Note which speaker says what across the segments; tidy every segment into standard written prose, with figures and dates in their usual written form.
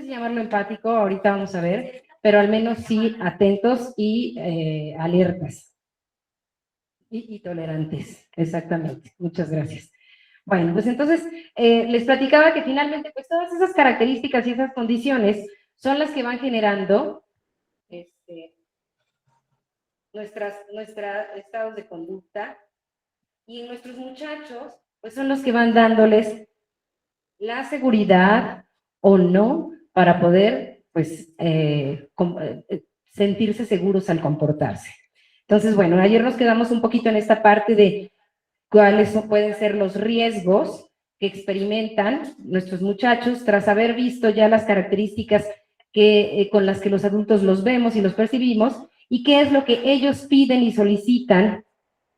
Speaker 1: si llamarlo empático, ahorita vamos a ver, pero al menos sí atentos y alertas. Y tolerantes, exactamente. Muchas gracias. Bueno, pues entonces les platicaba que finalmente pues todas esas características y esas condiciones son las que van generando nuestros estados de conducta, y nuestros muchachos pues son los que van dándoles la seguridad o no para poder pues sentirse seguros al comportarse. Entonces, bueno, ayer nos quedamos un poquito en esta parte de cuáles pueden ser los riesgos que experimentan nuestros muchachos tras haber visto ya las características con las que los adultos los vemos y los percibimos, y qué es lo que ellos piden y solicitan,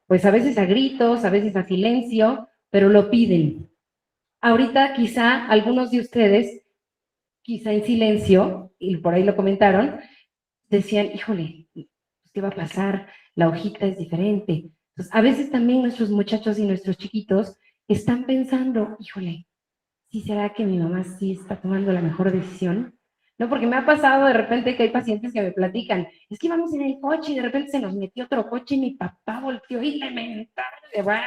Speaker 1: pues a veces a gritos, a veces a silencio, pero lo piden. Ahorita quizá algunos de ustedes, quizá en silencio, y por ahí lo comentaron, decían, híjole, ¿qué va a pasar? La hojita es diferente. Entonces, a veces también nuestros muchachos y nuestros chiquitos están pensando, híjole, ¿sí será que mi mamá sí está tomando la mejor decisión? No, porque me ha pasado de repente que hay pacientes que me platican, es que íbamos en el coche y de repente se nos metió otro coche y mi papá volteó y le mentaron,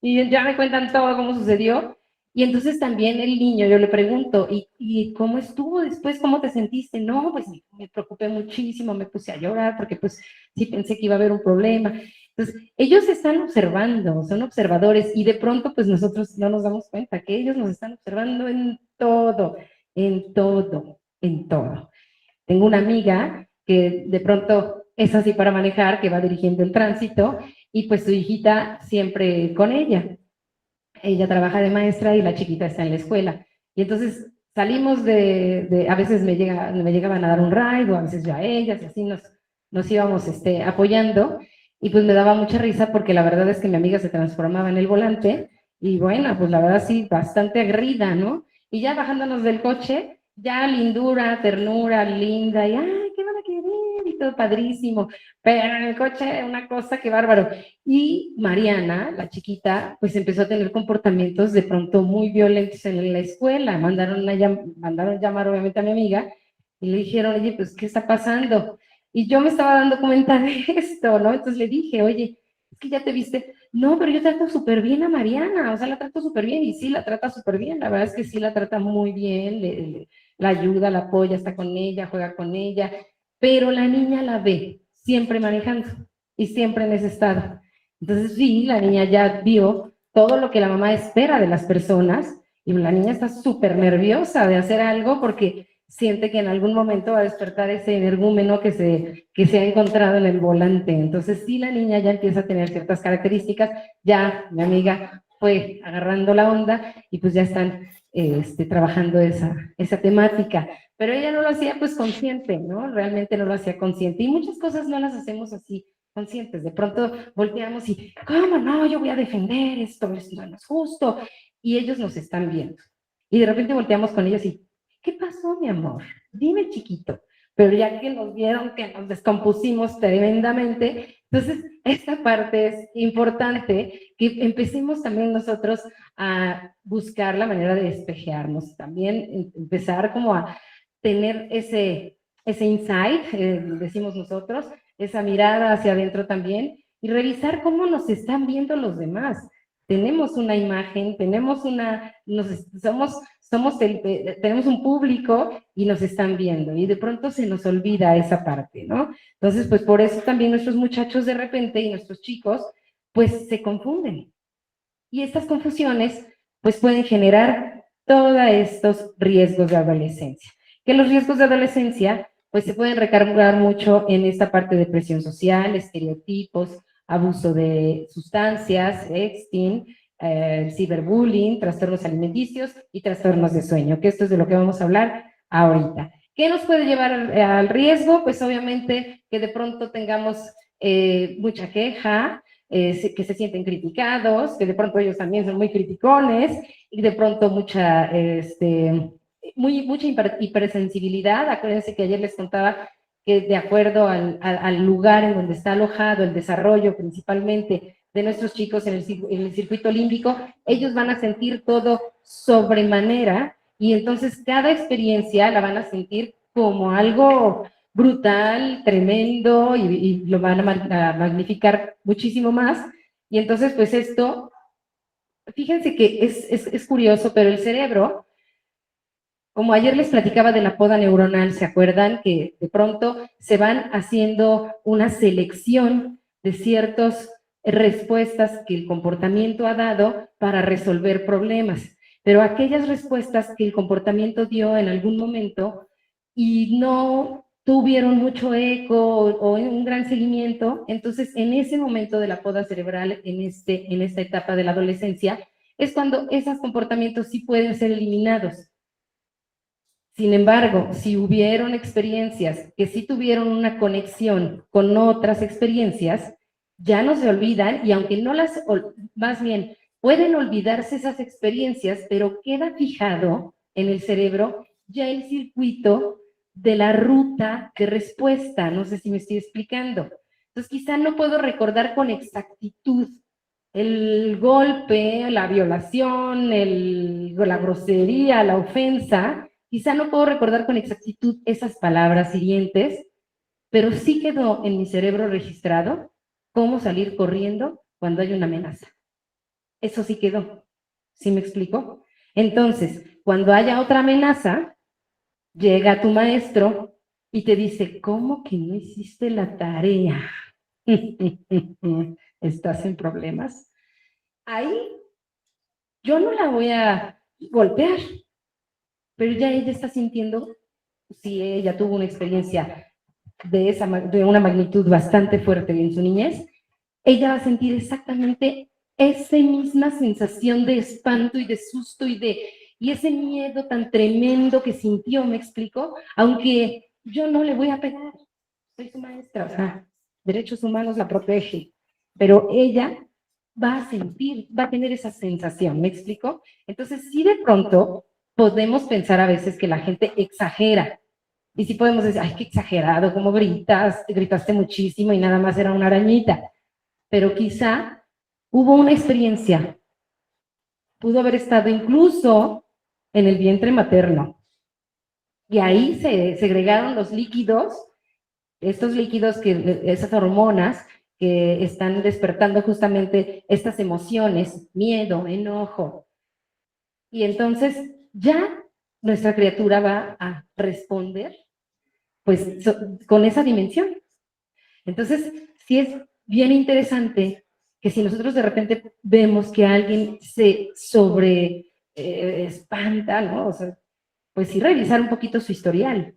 Speaker 1: y ya me cuentan todo cómo sucedió. Y entonces también el niño, yo le pregunto, ¿y cómo estuvo después? ¿Cómo te sentiste? No, pues me preocupé muchísimo, me puse a llorar porque pues sí pensé que iba a haber un problema. Entonces, ellos están observando, son observadores, y de pronto pues nosotros no nos damos cuenta que ellos nos están observando en todo, en todo, en todo. Tengo una amiga que de pronto es así para manejar, que va dirigiendo el tránsito, y pues su hijita siempre con ella. Ella trabaja de maestra y la chiquita está en la escuela. Y entonces salimos a veces me llegaban a dar un ride, o a veces yo a ellas, y así nos íbamos apoyando, y pues me daba mucha risa porque la verdad es que mi amiga se transformaba en el volante, y bueno, pues la verdad sí, bastante aguerrida, ¿no? Y ya bajándonos del coche, ya lindura, ternura, linda, y ¡ay, qué van a querer! Y todo padrísimo. Pero en el coche, una cosa que bárbaro. Y Mariana, la chiquita, pues empezó a tener comportamientos de pronto muy violentos en la escuela. Mandaron llamar obviamente a mi amiga y le dijeron, oye, pues, ¿qué está pasando? Y yo me estaba dando cuenta de esto, ¿no? Entonces le dije, oye, es que ya te viste. No, pero yo trato súper bien a Mariana, o sea, la trato súper bien, y sí, la trata súper bien. La verdad es que sí, la trata muy bien, la ayuda, la apoya, está con ella, juega con ella, pero la niña la ve siempre manejando y siempre en ese estado. Entonces, sí, la niña ya vio todo lo que la mamá espera de las personas, y la niña está súper nerviosa de hacer algo porque siente que en algún momento va a despertar ese energúmeno que se ha encontrado en el volante. Entonces, sí, la niña ya empieza a tener ciertas características. Ya mi amiga fue agarrando la onda y pues ya están trabajando esa temática. Pero ella no lo hacía pues consciente, ¿no? Realmente no lo hacía consciente. Y muchas cosas no las hacemos así conscientes. De pronto volteamos y, ¿cómo no? Yo voy a defender esto no es justo. Y ellos nos están viendo. Y de repente volteamos con ellos y, ¿qué pasó, mi amor? Dime, chiquito. Pero ya que nos vieron que nos descompusimos tremendamente, entonces esta parte es importante, que empecemos también nosotros a buscar la manera de despejarnos, también empezar como a tener ese insight, decimos nosotros, esa mirada hacia adentro también, y revisar cómo nos están viendo los demás. Tenemos una imagen, tenemos tenemos un público y nos están viendo, y de pronto se nos olvida esa parte, ¿no? Entonces, pues por eso también nuestros muchachos de repente y nuestros chicos, pues se confunden. Y estas confusiones, pues pueden generar todos estos riesgos de adolescencia. Que los riesgos de adolescencia, pues se pueden recargar mucho en esta parte de presión social, estereotipos, abuso de sustancias, sexting, ciberbullying, trastornos alimenticios y trastornos de sueño, que esto es de lo que vamos a hablar ahorita. ¿Qué nos puede llevar al riesgo? Pues obviamente que de pronto tengamos mucha queja, que se sienten criticados, que de pronto ellos también son muy criticones, y de pronto mucha hipersensibilidad. Acuérdense que ayer les contaba que de acuerdo al lugar en donde está alojado el desarrollo principalmente de nuestros chicos en el circuito límbico, ellos van a sentir todo sobremanera, Y entonces cada experiencia la van a sentir como algo brutal, tremendo, y lo van a magnificar muchísimo más. Y entonces, pues esto, fíjense que es curioso, pero el cerebro, como ayer les platicaba de la poda neuronal, ¿se acuerdan? Que de pronto se van haciendo una selección de ciertas respuestas que el comportamiento ha dado para resolver problemas. Pero aquellas respuestas que el comportamiento dio en algún momento y no tuvieron mucho eco o un gran seguimiento, entonces en ese momento de la poda cerebral, en esta etapa de la adolescencia, es cuando esos comportamientos sí pueden ser eliminados. Sin embargo, si hubieron experiencias que sí tuvieron una conexión con otras experiencias, ya no se olvidan y aunque no las, más bien, pueden olvidarse esas experiencias, pero queda fijado en el cerebro ya el circuito de la ruta de respuesta. No sé si me estoy explicando. Entonces, quizá no puedo recordar con exactitud el golpe, la violación, la grosería, la ofensa. Quizá no puedo recordar con exactitud esas palabras hirientes, pero sí quedó en mi cerebro registrado cómo salir corriendo cuando hay una amenaza. Eso sí quedó. ¿Sí me explico? Entonces, cuando haya otra amenaza, llega tu maestro y te dice, ¿cómo que no hiciste la tarea? ¿Estás en problemas? Ahí yo no la voy a golpear, pero ya ella está sintiendo, si ella tuvo una experiencia de una magnitud bastante fuerte en su niñez, ella va a sentir exactamente esa misma sensación de espanto y de susto y ese miedo tan tremendo que sintió, ¿me explico? Aunque yo no le voy a pegar, soy su maestra, o sea, derechos humanos la protege, pero ella va a sentir, va a tener esa sensación, ¿me explico? Entonces, sí de pronto podemos pensar a veces que la gente exagera, y sí podemos decir, ay, qué exagerado, cómo gritas, gritaste muchísimo y nada más era una arañita, pero quizá hubo una experiencia, pudo haber estado incluso en el vientre materno, y ahí se segregaron los líquidos, estos líquidos, esas hormonas que están despertando justamente estas emociones, miedo, enojo. Y entonces ya nuestra criatura va a responder pues con esa dimensión. Entonces, sí es bien interesante que si nosotros de repente vemos que alguien se espanta, ¿no? O sea, pues sí revisar un poquito su historial.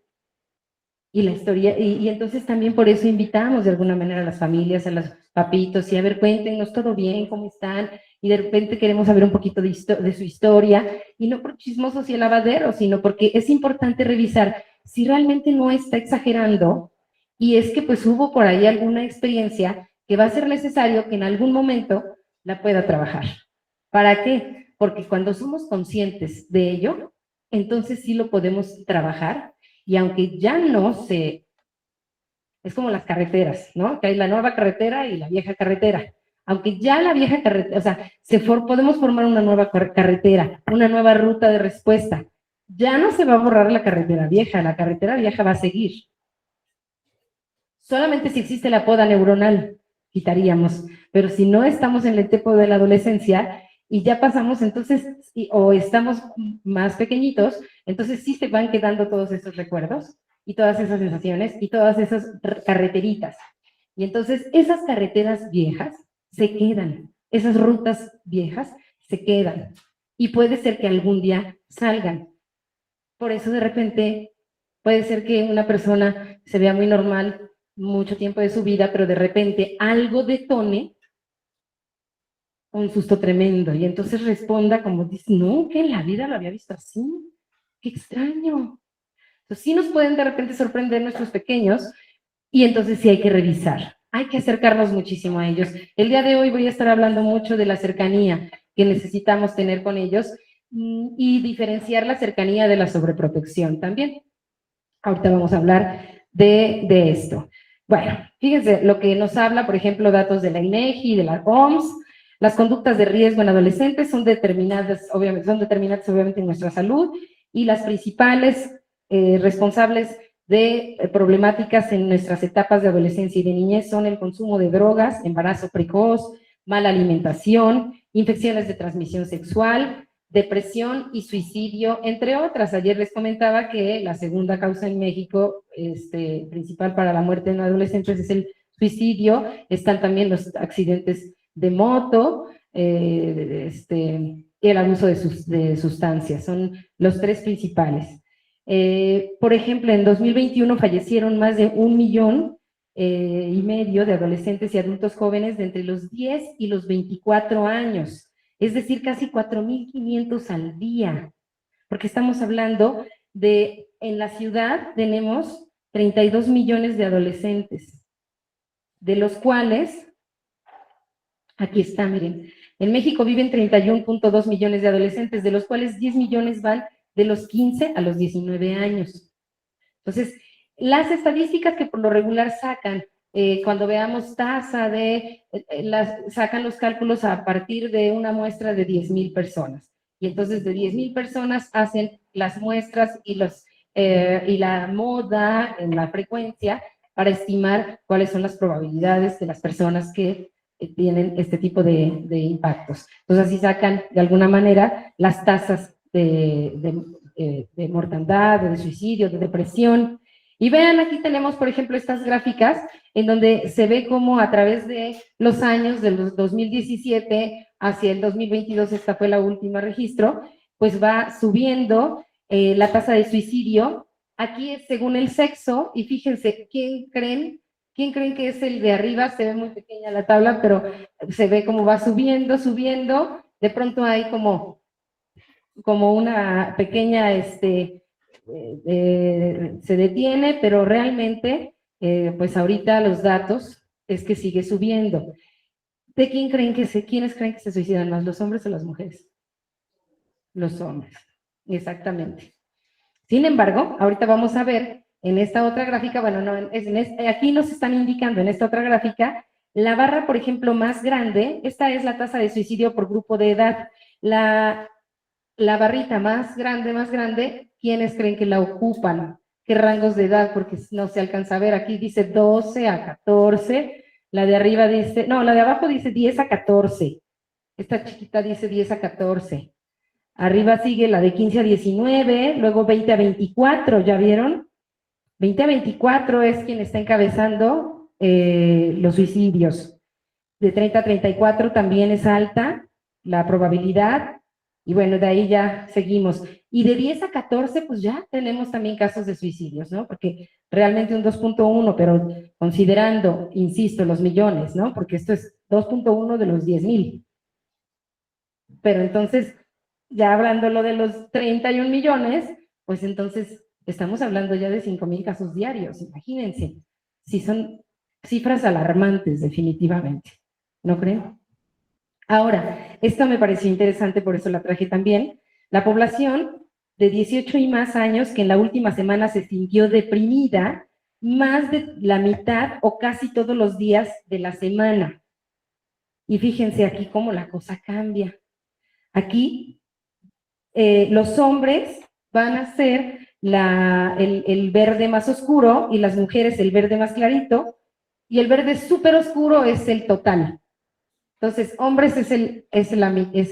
Speaker 1: Y la historia, y entonces también por eso invitamos de alguna manera a las familias, a los papitos, y a ver, cuéntenos todo bien, cómo están, y de repente queremos saber un poquito de su historia, y no por chismosos y el lavadero, sino porque es importante revisar si realmente no está exagerando, y es que pues hubo por ahí alguna experiencia que va a ser necesario que en algún momento la pueda trabajar. ¿Para qué? Porque cuando somos conscientes de ello, entonces sí lo podemos trabajar, y aunque ya no se, es como las carreteras, ¿no? Que hay la nueva carretera y la vieja carretera. Aunque ya la vieja carretera, o sea, podemos formar una nueva carretera, una nueva ruta de respuesta. Ya no se va a borrar la carretera vieja va a seguir. Solamente si existe la poda neuronal, quitaríamos. Pero si no estamos en el etapa de la adolescencia y ya pasamos, entonces, o estamos más pequeñitos, entonces sí se van quedando todos esos recuerdos y todas esas sensaciones y todas esas carreteritas. Y entonces esas carreteras viejas se quedan, esas rutas viejas se quedan. Y puede ser que algún día salgan. Por eso de repente puede ser que una persona se vea muy normal mucho tiempo de su vida, pero de repente algo detone un susto tremendo y entonces responda como dice, no, que en la vida lo había visto así, qué extraño. Entonces sí nos pueden de repente sorprender nuestros pequeños y entonces sí hay que revisar, hay que acercarnos muchísimo a ellos. El día de hoy voy a estar hablando mucho de la cercanía que necesitamos tener con ellos y diferenciar la cercanía de la sobreprotección también. Ahorita vamos a hablar de esto. Bueno, fíjense, lo que nos habla, por ejemplo, datos de la INEGI, de la OMS, las conductas de riesgo en adolescentes son determinadas obviamente en nuestra salud y las principales responsables de problemáticas en nuestras etapas de adolescencia y de niñez son el consumo de drogas, embarazo precoz, mala alimentación, infecciones de transmisión sexual, depresión y suicidio, entre otras. Ayer les comentaba que la segunda causa en México, principal para la muerte en adolescentes, es el suicidio. Están también los accidentes de moto, y el abuso de sustancias. Son los tres principales. Por ejemplo, en 2021 fallecieron más de 1,5 millones de adolescentes y adultos jóvenes de entre los 10 y los 24 años, es decir, casi 4,500 al día, porque estamos hablando de, en la ciudad tenemos 32 millones de adolescentes, de los cuales, aquí está, miren, en México viven 31,2 millones de adolescentes, de los cuales 10 millones van de los 15 a los 19 años. Entonces, las estadísticas que por lo regular sacan, cuando veamos tasa sacan los cálculos a partir de una muestra de 10,000 personas. Y entonces de 10,000 personas hacen las muestras y la moda en la frecuencia para estimar cuáles son las probabilidades de las personas que tienen este tipo de impactos. Entonces así sacan de alguna manera las tasas de mortandad, de suicidio, de depresión. Y vean, aquí tenemos, por ejemplo, estas gráficas en donde se ve cómo a través de los años, de los 2017 hacia el 2022, esta fue la última registro, pues va subiendo la tasa de suicidio. Aquí es según el sexo, y fíjense, ¿quién creen que es el de arriba? Se ve muy pequeña la tabla, pero se ve cómo va subiendo, subiendo. De pronto hay como una pequeña, se detiene, pero realmente, pues ahorita los datos es que sigue subiendo. ¿De quiénes creen que se suicidan más, los hombres o las mujeres? Los hombres, exactamente. Sin embargo, ahorita vamos a ver en esta otra gráfica, bueno, no, aquí nos están indicando en esta otra gráfica, la barra, por ejemplo, más grande, esta es la tasa de suicidio por grupo de edad. La barrita más grande, ¿quiénes creen que la ocupan? ¿Qué rangos de edad? Porque no se alcanza a ver. Aquí dice 12 a 14, la de arriba dice, no, la de abajo dice 10 a 14. Esta chiquita dice 10 a 14. Arriba sigue la de 15 a 19, luego 20 a 24, ¿ya vieron? 20 a 24 es quien está encabezando los suicidios. De 30 a 34 también es alta la probabilidad. Y bueno, de ahí ya seguimos. Y de 10 a 14, pues ya tenemos también casos de suicidios, ¿no? Porque realmente un 2,1, pero considerando, insisto, los millones, ¿no? Porque esto es 2,1 de los 10,000. Pero entonces, ya hablando lo de los 31 millones, pues entonces estamos hablando ya de 5,000 casos diarios, imagínense. Sí, son cifras alarmantes, definitivamente. ¿No creen? Ahora, esto me pareció interesante, por eso la traje también. La población de 18 y más años que en la última semana se sintió deprimida, más de la mitad o casi todos los días de la semana. Y fíjense aquí cómo la cosa cambia. Aquí los hombres van a ser el verde más oscuro y las mujeres el verde más clarito, y el verde súper oscuro es el total. Entonces, hombres es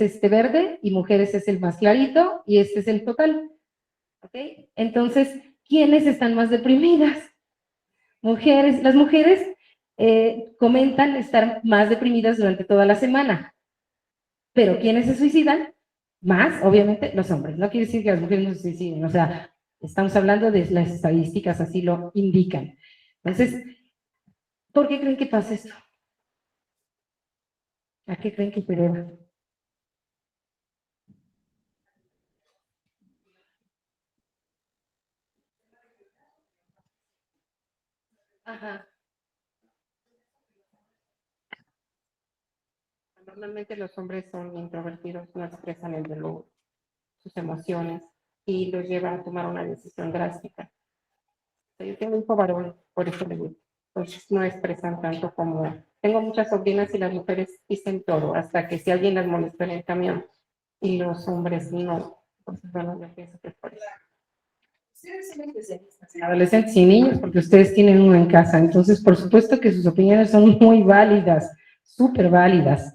Speaker 1: este verde y mujeres es el más clarito y este es el total. ¿Ok? Entonces, ¿quiénes están más deprimidas? Mujeres. Las mujeres comentan estar más deprimidas durante toda la semana. Pero ¿quiénes se suicidan? Más, obviamente, los hombres. No quiere decir que las mujeres no se suiciden. O sea, estamos hablando de las estadísticas, así lo indican. Entonces, ¿por qué creen que pasa esto? ¿A qué creen que se deba? Ajá. Normalmente los hombres son introvertidos, no expresan el dolor, sus emociones, y los lleva a tomar una decisión drástica. Yo tengo un hijo varón, por eso le digo, pues no expresan tanto como... Tengo muchas sobrinas y las mujeres dicen todo, hasta que si alguien las molesta en el camión, y los hombres no, Entonces, bueno, yo pienso que es por eso. Adolescentes y niños, porque ustedes tienen uno en casa, entonces por supuesto que sus opiniones son muy válidas, súper válidas.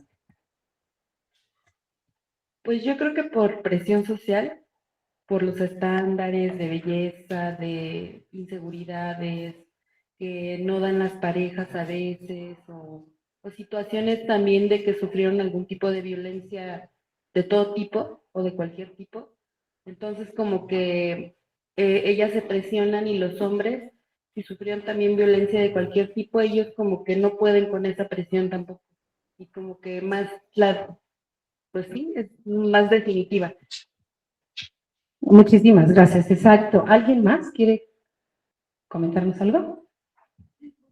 Speaker 1: Pues yo creo que por presión social, por los estándares de belleza, de inseguridades que no dan las parejas a veces, o situaciones también de que sufrieron algún tipo de violencia de todo tipo o de cualquier tipo. Entonces como que ellas se presionan y los hombres, si sufrieron también violencia de cualquier tipo, ellos como que no pueden con esa presión tampoco. Y como que más, pues sí, es más definitiva. Muchísimas gracias, exacto. ¿Alguien más quiere comentarnos algo?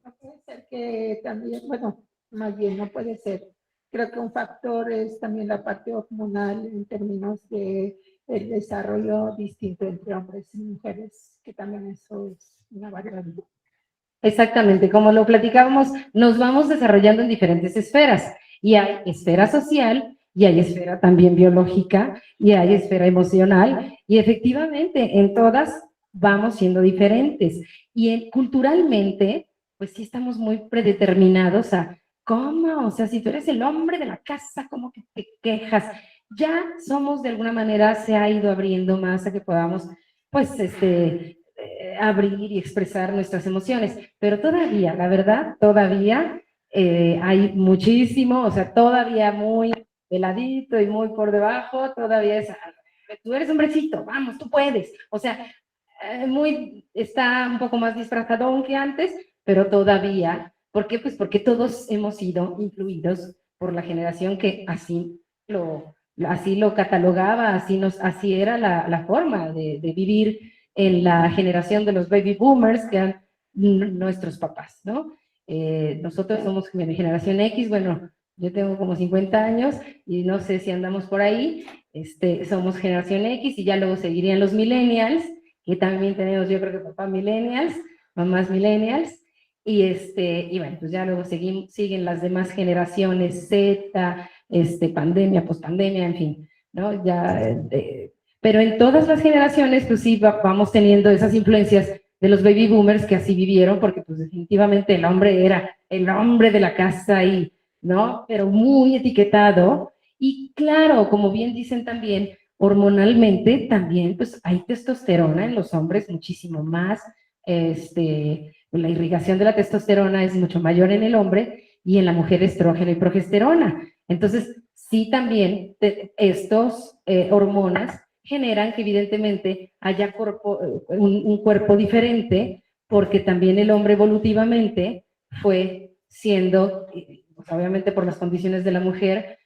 Speaker 2: No puede ser que también, bueno, más bien no puede ser. Creo que un factor es también la parte hormonal en términos de el desarrollo distinto entre hombres y mujeres, que también eso es una variable.
Speaker 1: Exactamente, como lo platicábamos, nos vamos desarrollando en diferentes esferas y hay esfera social y hay esfera también biológica y hay esfera emocional y efectivamente en todas vamos siendo diferentes y culturalmente pues sí estamos muy predeterminados a cómo, o sea, si tú eres el hombre de la casa, ¿cómo que te quejas? Ya somos de alguna manera, se ha ido abriendo más a que podamos pues abrir y expresar nuestras emociones, pero todavía, la verdad, todavía hay muchísimo, o sea, todavía muy heladito y muy por debajo, todavía es, tú eres hombrecito, vamos, tú puedes, o sea, está un poco más disfrazado que antes, pero todavía, ¿por qué? Pues porque todos hemos sido influidos por la generación que así lo catalogaba, así era la forma de vivir en la generación de los baby boomers, que eran nuestros papás, ¿no? Nosotros somos generación X, bueno, yo tengo como 50 años y no sé si andamos por ahí, somos generación X y ya luego seguirían los millennials, que también tenemos, yo creo que papás millennials, mamás millennials, y bueno, pues ya luego siguen las demás generaciones Z, pandemia, pospandemia, en fin, ¿no? Ya, pero en todas las generaciones, pues sí, vamos teniendo esas influencias de los baby boomers que así vivieron, porque pues definitivamente el hombre era el hombre de la casa y, ¿no? Pero muy etiquetado. Y claro, como bien dicen también, hormonalmente también, pues hay testosterona en los hombres muchísimo más, la irrigación de la testosterona es mucho mayor en el hombre y en la mujer estrógeno y progesterona. Entonces, sí también estos hormonas generan que evidentemente haya un cuerpo diferente, porque también el hombre evolutivamente fue siendo, pues obviamente por las condiciones de la mujer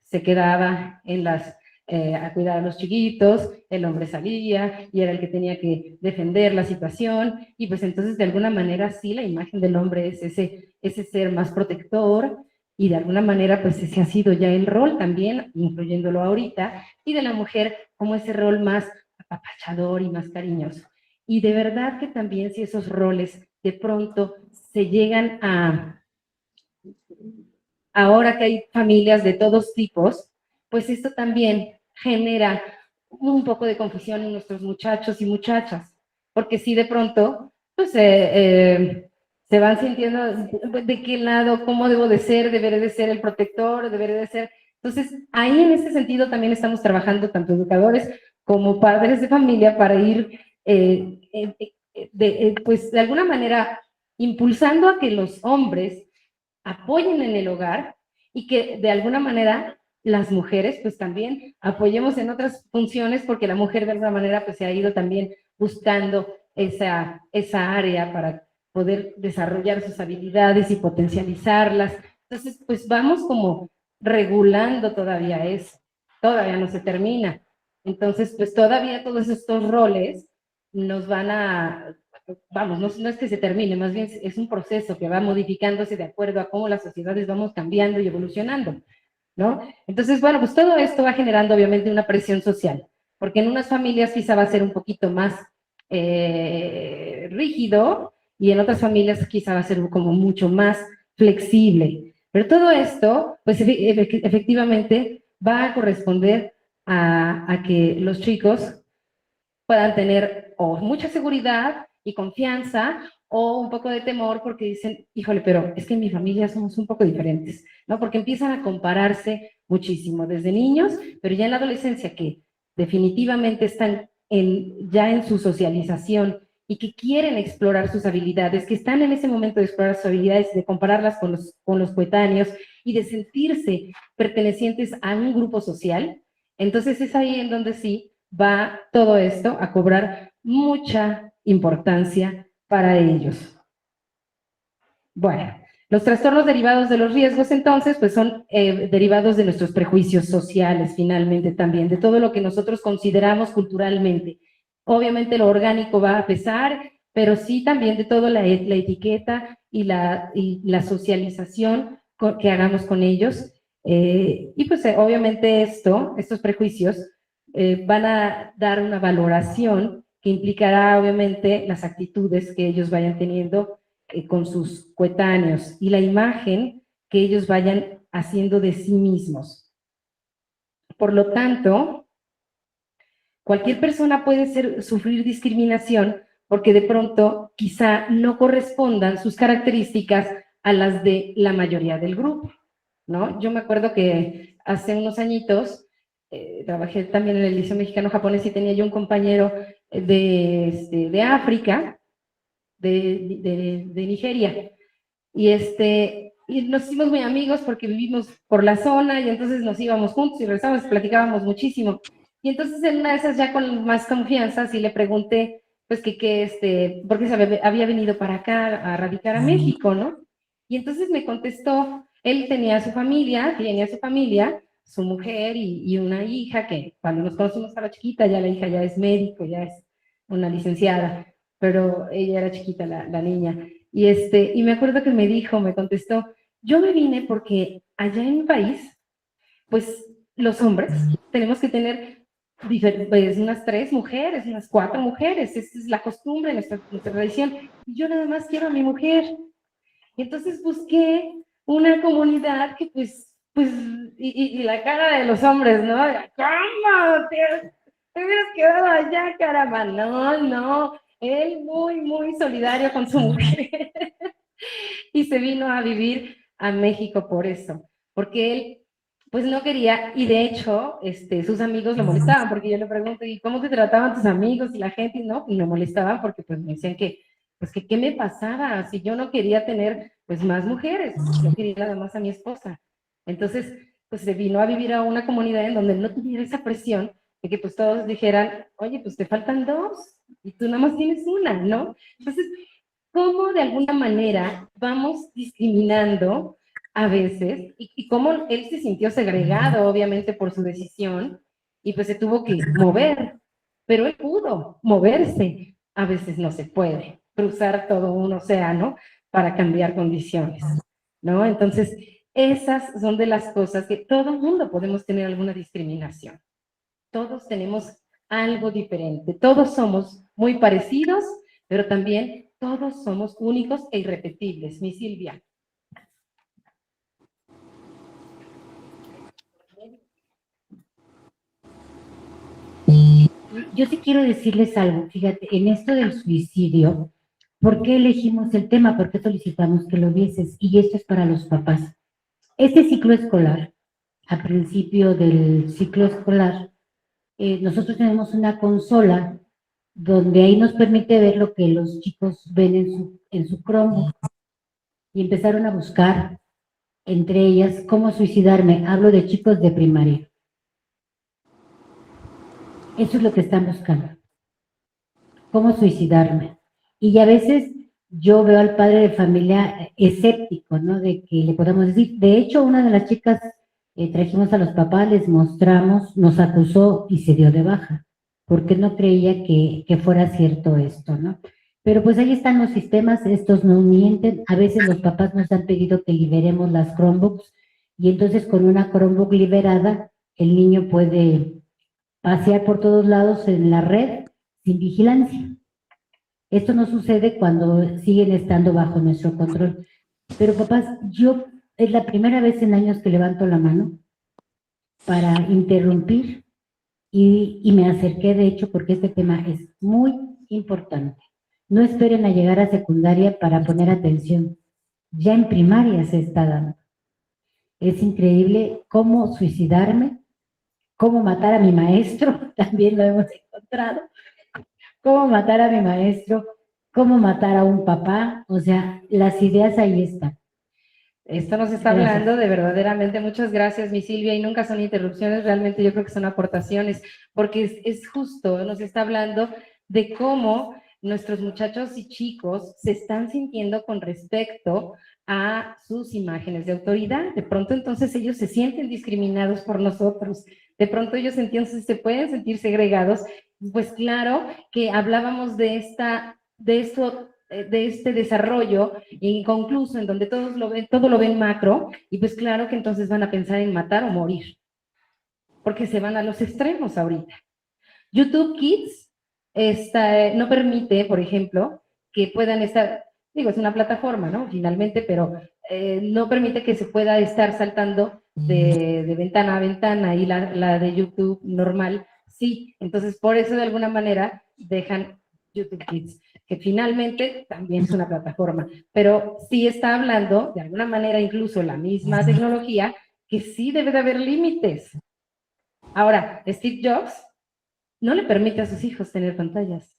Speaker 1: se quedaba a cuidar a los chiquitos, el hombre salía y era el que tenía que defender la situación, y pues entonces de alguna manera sí la imagen del hombre es ese ser más protector, y de alguna manera pues ese ha sido ya el rol también, incluyéndolo ahorita, y de la mujer como ese rol más apapachador y más cariñoso. Y de verdad que también si esos roles de pronto se llegan ahora que hay familias de todos tipos, pues esto también genera un poco de confusión en nuestros muchachos y muchachas, porque si de pronto, pues se van sintiendo de qué lado, cómo debo de ser, deberé de ser el protector, deberé de ser. Entonces, ahí en ese sentido también estamos trabajando tanto educadores como padres de familia para ir, pues de alguna manera, impulsando a que los hombres apoyen en el hogar y que de alguna manera las mujeres pues también apoyemos en otras funciones, porque la mujer de alguna manera pues se ha ido también buscando esa área para poder desarrollar sus habilidades y potencializarlas. Entonces pues vamos como regulando todavía eso, todavía no se termina. Entonces pues todavía todos estos roles nos van a, vamos, no es que se termine, más bien es un proceso que va modificándose de acuerdo a cómo las sociedades vamos cambiando y evolucionando, ¿no? Entonces, bueno, pues todo esto va generando obviamente una presión social, porque en unas familias quizá va a ser un poquito más rígido y en otras familias quizá va a ser como mucho más flexible. Pero todo esto, pues efectivamente va a corresponder a que los chicos puedan tener o mucha seguridad y confianza o un poco de temor porque dicen, híjole, pero es que en mi familia somos un poco diferentes, ¿no? Porque empiezan a compararse muchísimo desde niños, pero ya en la adolescencia que definitivamente están ya en su socialización y que quieren explorar sus habilidades, que están en ese momento de explorar sus habilidades, de compararlas con los coetáneos y de sentirse pertenecientes a un grupo social, entonces es ahí en donde sí va todo esto a cobrar mucha importancia para ellos. Bueno, los trastornos derivados de los riesgos, entonces, pues son derivados de nuestros prejuicios sociales, finalmente, también, de todo lo que nosotros consideramos culturalmente. Obviamente lo orgánico va a pesar, pero sí también de toda la etiqueta y la socialización que hagamos con ellos. Y pues obviamente estos prejuicios van a dar una valoración que implicará obviamente las actitudes que ellos vayan teniendo con sus coetáneos y la imagen que ellos vayan haciendo de sí mismos. Por lo tanto, cualquier persona puede sufrir discriminación porque de pronto quizá no correspondan sus características a las de la mayoría del grupo, ¿no? Yo me acuerdo que hace unos añitos trabajé también en el Liceo Mexicano Japonés y tenía yo un compañero de África, de Nigeria, y nos hicimos muy amigos porque vivimos por la zona y entonces nos íbamos juntos y regresábamos, platicábamos muchísimo. Y entonces en una de esas ya con más confianza sí le pregunté, pues porque había venido para acá a radicar a México, ¿no? Y entonces me contestó, él tenía su familia, su mujer y una hija que cuando nos conocimos estaba chiquita, ya la hija ya es médico, ya es una licenciada, pero ella era chiquita, la niña. Y me acuerdo que me contestó, yo me vine porque allá en mi país, pues los hombres tenemos que tener pues, unas 3 mujeres, unas 4 mujeres, esa es la costumbre, nuestra tradición, y yo nada más quiero a mi mujer. Y entonces busqué una comunidad que y la cara de los hombres, ¿no? ¿Cómo? Te hubieras quedado allá, caramba. No, no, él muy solidario con su mujer y se vino a vivir a México por eso, porque él pues no quería, y de hecho sus amigos lo molestaban, porque yo le pregunto, ¿y cómo te trataban tus amigos y la gente? Y no, y me molestaban porque pues me decían pues que qué me pasaba, si yo no quería tener pues más mujeres, yo quería nada más a mi esposa. Entonces, pues se vino a vivir a una comunidad en donde no tuviera esa presión de que pues todos dijeran, oye, pues te faltan 2 y tú nada más tienes una, ¿no? Entonces, ¿cómo de alguna manera vamos discriminando a veces y cómo él se sintió segregado, obviamente, por su decisión y pues se tuvo que mover, pero él pudo moverse? A veces no se puede cruzar todo un océano para cambiar condiciones, ¿no? Entonces, esas son de las cosas que todo el mundo podemos tener alguna discriminación. Todos tenemos algo diferente, todos somos muy parecidos, pero también todos somos únicos e irrepetibles. Mi Silvia.
Speaker 3: Yo sí quiero decirles algo, fíjate, en esto del suicidio, ¿por qué elegimos el tema? ¿Por qué solicitamos que lo vieses? Y esto es para los papás. Este ciclo escolar, a principio del ciclo escolar, nosotros tenemos una consola donde ahí nos permite ver lo que los chicos ven en su Chromebook y empezaron a buscar entre ellas cómo suicidarme. Hablo de chicos de primaria. Eso es lo que están buscando. ¿Cómo suicidarme? Y a veces yo veo al padre de familia escéptico, ¿no? De que le podamos decir. De hecho, una de las chicas trajimos a los papás, les mostramos, nos acusó y se dio de baja, porque no creía que fuera cierto esto, ¿no? Pero pues ahí están los sistemas, estos no mienten. A veces los papás nos han pedido que liberemos las Chromebooks y entonces con una Chromebook liberada el niño puede pasear por todos lados en la red sin vigilancia. Esto no sucede cuando siguen estando bajo nuestro control. Pero papás, yo es la primera vez en años que levanto la mano para interrumpir y me acerqué, de hecho, porque este tema es muy importante. No esperen a llegar a secundaria para poner atención. Ya en primaria se está dando. Es increíble cómo suicidarme, cómo matar a mi maestro, también lo hemos encontrado, cómo matar a mi maestro, cómo matar a un papá, o sea, las ideas ahí están.
Speaker 1: Esto nos está
Speaker 3: Gracias.
Speaker 1: hablando de verdaderamente, muchas gracias, mi Silvia, y nunca son interrupciones, realmente yo creo que son aportaciones, porque es justo, nos está hablando de cómo nuestros muchachos y chicos se están sintiendo con respecto a sus imágenes de autoridad. De pronto entonces ellos se sienten discriminados por nosotros, de pronto ellos entonces se pueden sentir segregados. Pues claro que hablábamos de esto, de este desarrollo inconcluso en donde todo lo ven macro, y pues claro que entonces van a pensar en matar o morir, porque se van a los extremos ahorita. YouTube Kids no permite, por ejemplo, que puedan estar, digo, es una plataforma, ¿no? Finalmente, pero no permite que se pueda estar saltando de ventana a ventana, y la de YouTube normal, sí. Entonces, por eso de alguna manera dejan YouTube Kids, que finalmente también es una plataforma, pero sí está hablando, de alguna manera, incluso la misma tecnología, que sí debe de haber límites. Ahora, Steve Jobs no le permite a sus hijos tener pantallas.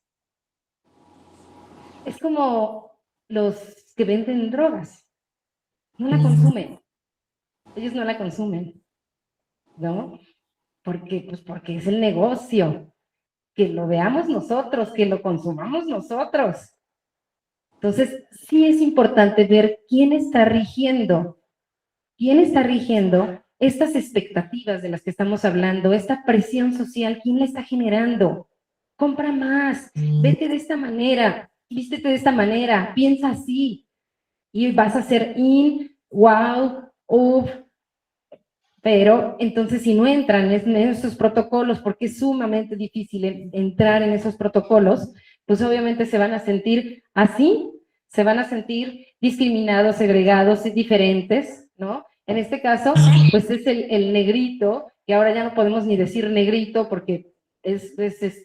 Speaker 1: Es como los que venden drogas. No la consumen. Ellos no la consumen, ¿no? Porque es el negocio. Que lo veamos nosotros, que lo consumamos nosotros. Entonces, sí es importante ver quién está rigiendo estas expectativas de las que estamos hablando, esta presión social, quién la está generando. Compra más, vete de esta manera, vístete de esta manera, piensa así, y vas a ser wow, pero entonces si no entran en esos protocolos, porque es sumamente difícil entrar en esos protocolos, pues obviamente se van a sentir así, se van a sentir discriminados, segregados, diferentes, ¿no? En este caso, pues es el negrito, que ahora ya no podemos ni decir negrito porque es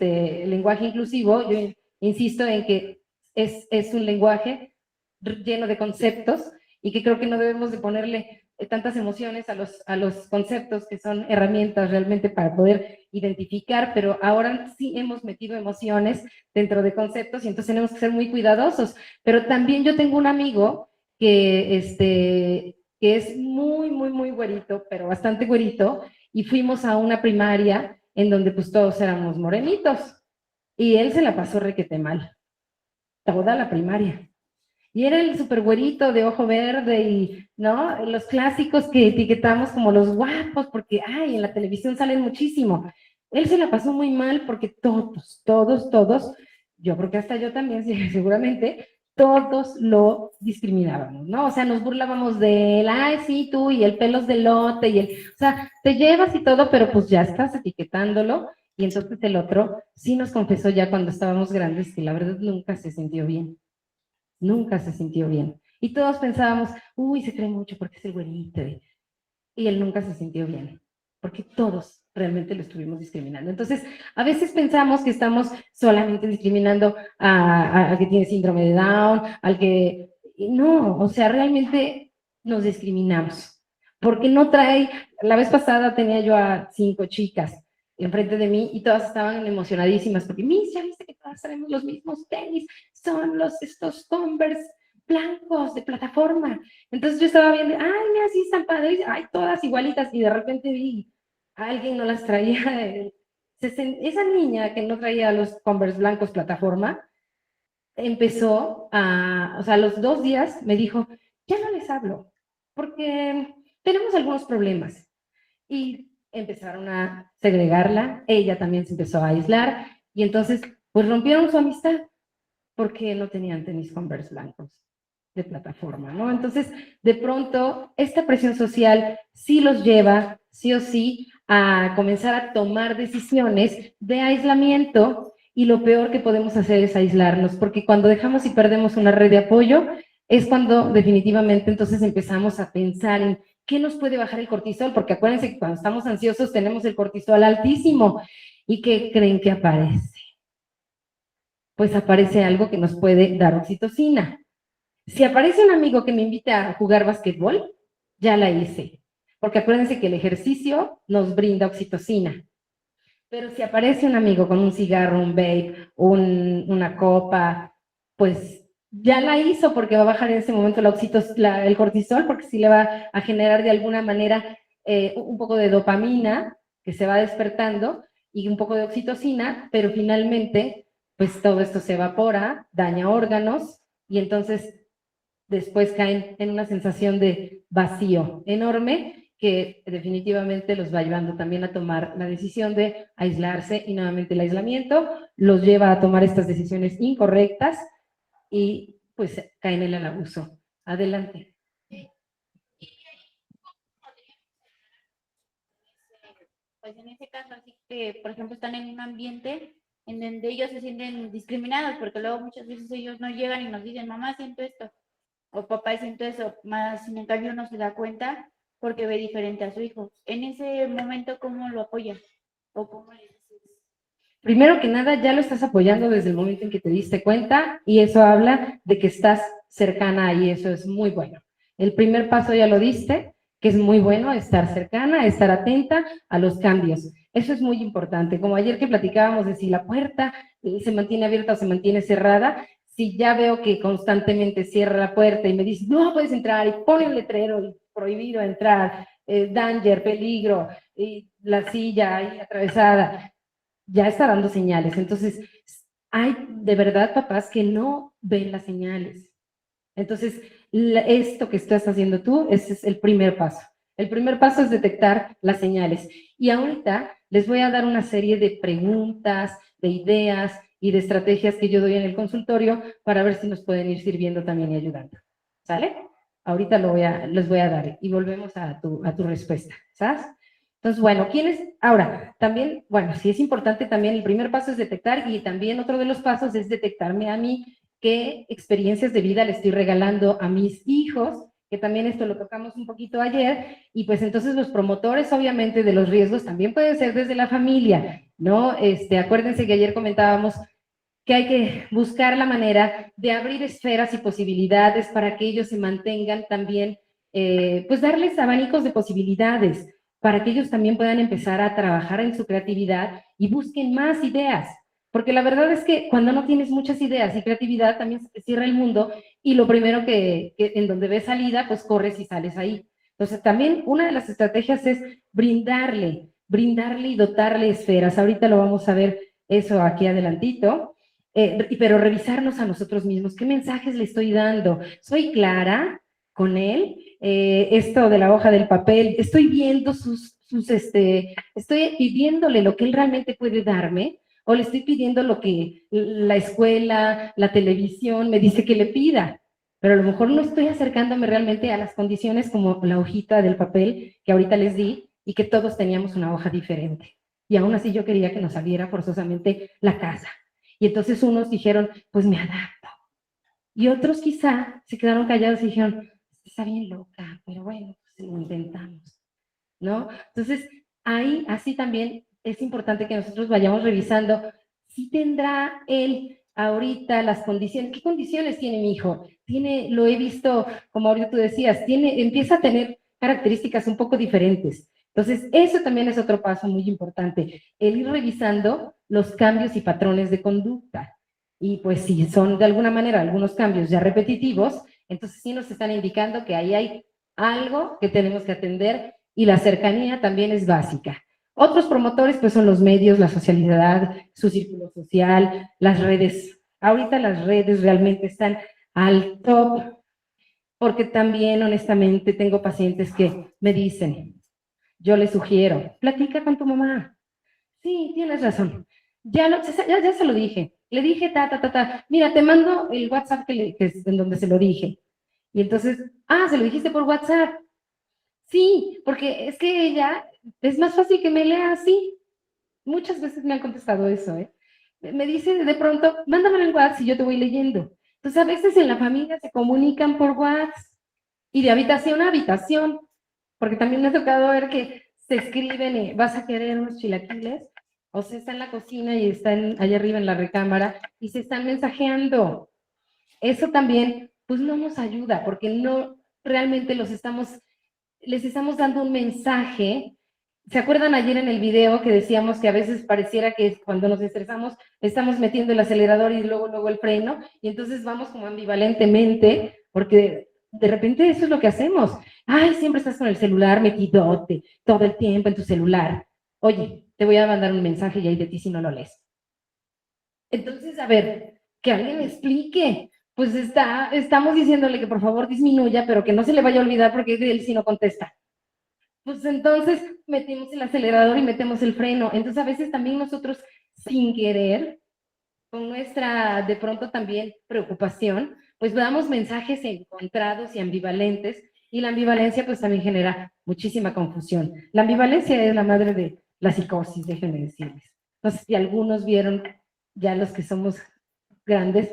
Speaker 1: el lenguaje inclusivo. Yo insisto en que es un lenguaje lleno de conceptos, y que creo que no debemos de ponerle tantas emociones a los conceptos, que son herramientas realmente para poder identificar, pero ahora sí hemos metido emociones dentro de conceptos, y entonces tenemos que ser muy cuidadosos. Pero también yo tengo un amigo que es muy, muy, muy güerito, pero bastante güerito, y fuimos a una primaria en donde pues todos éramos morenitos, y él se la pasó requete mal, toda la primaria. Y era el super güerito de ojo verde, y, ¿no? Los clásicos que etiquetamos como los guapos, porque, ay, en la televisión salen muchísimo. Él se la pasó muy mal porque todos, yo creo que hasta yo también, sí, seguramente, todos lo discriminábamos, ¿no? O sea, nos burlábamos de él, ay, sí, tú, y el pelos de lote, o sea, te llevas y todo, pero pues ya estás etiquetándolo. Y entonces el otro sí nos confesó ya cuando estábamos grandes que la verdad nunca se sintió bien. Nunca se sintió bien. Y todos pensábamos, uy, se cree mucho porque es el güerito. Y él nunca se sintió bien, porque todos realmente lo estuvimos discriminando. Entonces, a veces pensamos que estamos solamente discriminando al que tiene síndrome de Down, al que... No, o sea, realmente nos discriminamos. Porque no trae... La vez pasada tenía yo a 5 chicas enfrente de mí, y todas estaban emocionadísimas porque, Miss, ya viste que todas traemos los mismos tenis, son estos Converse blancos de plataforma. Entonces yo estaba viendo, ay, mira, sí están padres, ay, todas igualitas, y de repente vi a alguien no las traía. Esa niña que no traía los Converse blancos plataforma empezó o sea, a los 2 días me dijo, ya no les hablo porque tenemos algunos problemas. Y empezaron a segregarla, ella también se empezó a aislar, y entonces pues rompieron su amistad porque no tenían tenis Converse blancos de plataforma, ¿no? Entonces, de pronto, esta presión social sí los lleva, sí o sí, a comenzar a tomar decisiones de aislamiento, y lo peor que podemos hacer es aislarnos, porque cuando dejamos y perdemos una red de apoyo, es cuando definitivamente entonces empezamos a pensar en qué nos puede bajar el cortisol, porque acuérdense que cuando estamos ansiosos tenemos el cortisol altísimo, ¿Y qué creen que aparece? Pues aparece algo que nos puede dar oxitocina. Si aparece un amigo que me invita a jugar basquetbol, ya la hice. Porque acuérdense que el ejercicio nos brinda oxitocina. Pero si aparece un amigo con un cigarro, un vape, una copa, pues ya la hizo porque va a bajar en ese momento el cortisol, porque sí le va a generar de alguna manera un poco de dopamina que se va despertando y un poco de oxitocina, pero finalmente pues todo esto se evapora, daña órganos y entonces después caen en una sensación de vacío enorme que definitivamente los va llevando también a tomar la decisión de aislarse y nuevamente el aislamiento los lleva a tomar estas decisiones incorrectas y pues caen en el abuso. Adelante.
Speaker 4: Pues en ese caso, así que, por ejemplo, están en un ambiente en donde ellos se sienten discriminados, porque luego muchas veces ellos no llegan y nos dicen, mamá, siento esto, o papá, siento eso, más sin en cambio uno se da cuenta porque ve diferente a su hijo. En ese momento, ¿cómo lo apoyas? ¿O cómo le dices?
Speaker 1: Primero que nada, ya lo estás apoyando desde el momento en que te diste cuenta y eso habla de que estás cercana y eso es muy bueno. El primer paso ya lo diste, que es muy bueno estar cercana, estar atenta a los cambios. Eso es muy importante. Como ayer que platicábamos de si la puerta se mantiene abierta o se mantiene cerrada, si ya veo que constantemente cierra la puerta y me dice, no puedes entrar, y pone un letrero, y prohibido entrar, danger, peligro, y la silla ahí atravesada, ya está dando señales. Entonces, hay de verdad papás que no ven las señales. Entonces, esto que estás haciendo tú, ese es el primer paso. El primer paso es detectar las señales. Y ahorita les voy a dar una serie de preguntas, de ideas y de estrategias que yo doy en el consultorio para ver si nos pueden ir sirviendo también y ayudando. ¿Sale? Ahorita les voy a dar y volvemos a tu respuesta. ¿Sabes? Entonces, bueno, ahora, también, bueno, sí es importante también, el primer paso es detectar y también otro de los pasos es detectarme a mí qué experiencias de vida le estoy regalando a mis hijos, que también esto lo tocamos un poquito ayer, y pues entonces los promotores obviamente de los riesgos también pueden ser desde la familia, ¿no? Acuérdense que ayer comentábamos que hay que buscar la manera de abrir esferas y posibilidades para que ellos se mantengan también, pues darles abanicos de posibilidades, para que ellos también puedan empezar a trabajar en su creatividad y busquen más ideas. Porque la verdad es que cuando no tienes muchas ideas y creatividad, también se te cierra el mundo y lo primero que en donde ves salida, pues corres y sales ahí. Entonces, también una de las estrategias es brindarle y dotarle esferas. Ahorita lo vamos a ver eso aquí adelantito. Pero revisarnos a nosotros mismos, ¿qué mensajes le estoy dando? ¿Soy clara con él? Esto de la hoja del papel, estoy viendo estoy pidiéndole lo que él realmente puede darme, o le estoy pidiendo lo que la escuela, la televisión me dice que le pida, pero a lo mejor no estoy acercándome realmente a las condiciones como la hojita del papel que ahorita les di y que todos teníamos una hoja diferente. Y aún así yo quería que nos saliera forzosamente la casa. Y entonces unos dijeron, pues me adapto. Y otros quizá se quedaron callados y dijeron, está bien loca, pero bueno, pues lo intentamos, ¿no? Entonces, ahí así también es importante que nosotros vayamos revisando si tendrá él ahorita las condiciones. ¿Qué condiciones tiene mi hijo? Lo he visto, como ahorita tú decías, empieza a tener características un poco diferentes. Entonces, eso también es otro paso muy importante, el ir revisando los cambios y patrones de conducta. Y pues si son de alguna manera algunos cambios ya repetitivos, entonces sí nos están indicando que ahí hay algo que tenemos que atender y la cercanía también es básica. Otros promotores pues son los medios, la socialidad, su círculo social, las redes. Ahorita las redes realmente están al top porque también honestamente tengo pacientes que me dicen, yo les sugiero, platica con tu mamá. Sí, tienes razón. Ya se lo dije. Le dije, mira, te mando el WhatsApp que es en donde se lo dije. Y entonces, se lo dijiste por WhatsApp. Sí, porque es que ella, es más fácil que me lea así. Muchas veces me han contestado eso, ¿eh? Me dice de pronto, mándamelo en WhatsApp y yo te voy leyendo. Entonces, a veces en la familia se comunican por WhatsApp y de habitación a habitación, porque también me ha tocado ver que se escriben y vas a querer unos chilaquiles, O sea, está en la cocina y está allá arriba en la recámara y se están mensajeando. Eso también, pues no nos ayuda porque no realmente les estamos dando un mensaje. ¿Se acuerdan ayer en el video que decíamos que a veces pareciera que cuando nos estresamos estamos metiendo el acelerador y luego el freno y entonces vamos como ambivalentemente porque de repente eso es lo que hacemos. Ay, siempre estás con el celular metidote todo el tiempo en tu celular. Oye, te voy a mandar un mensaje y ahí de ti si no lo lees. Entonces, a ver, que alguien me explique. Pues estamos diciéndole que por favor disminuya, pero que no se le vaya a olvidar porque él sí no contesta. Pues entonces metimos el acelerador y metemos el freno. Entonces a veces también nosotros sin querer, con nuestra de pronto también preocupación, pues damos mensajes encontrados y ambivalentes y la ambivalencia pues también genera muchísima confusión. La ambivalencia es la madre de la psicosis, déjenme decirles. No sé si algunos vieron, ya los que somos grandes,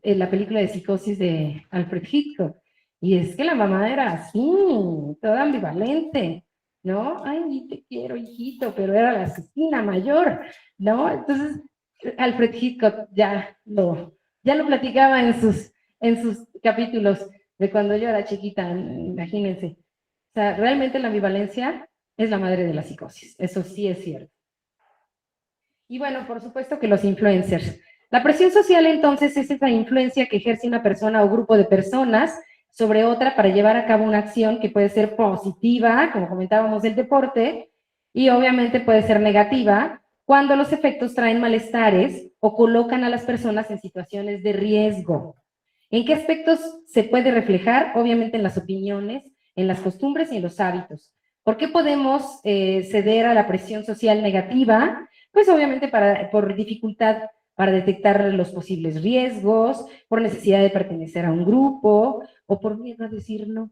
Speaker 1: la película de Psicosis de Alfred Hitchcock. Y es que la mamá era así, toda ambivalente, ¿no? Ay, te quiero, hijito, pero era la asesina mayor, ¿no? Entonces, Alfred Hitchcock ya lo platicaba en sus capítulos de cuando yo era chiquita, imagínense. O sea, realmente la ambivalencia es la madre de la psicosis, eso sí es cierto. Y bueno, por supuesto que los influencers. La presión social entonces es esa influencia que ejerce una persona o grupo de personas sobre otra para llevar a cabo una acción que puede ser positiva, como comentábamos del deporte, y obviamente puede ser negativa cuando los efectos traen malestares o colocan a las personas en situaciones de riesgo. ¿En qué aspectos se puede reflejar? Obviamente en las opiniones, en las costumbres y en los hábitos. ¿Por qué podemos ceder a la presión social negativa? Pues obviamente por dificultad para detectar los posibles riesgos, por necesidad de pertenecer a un grupo o por miedo a decir no.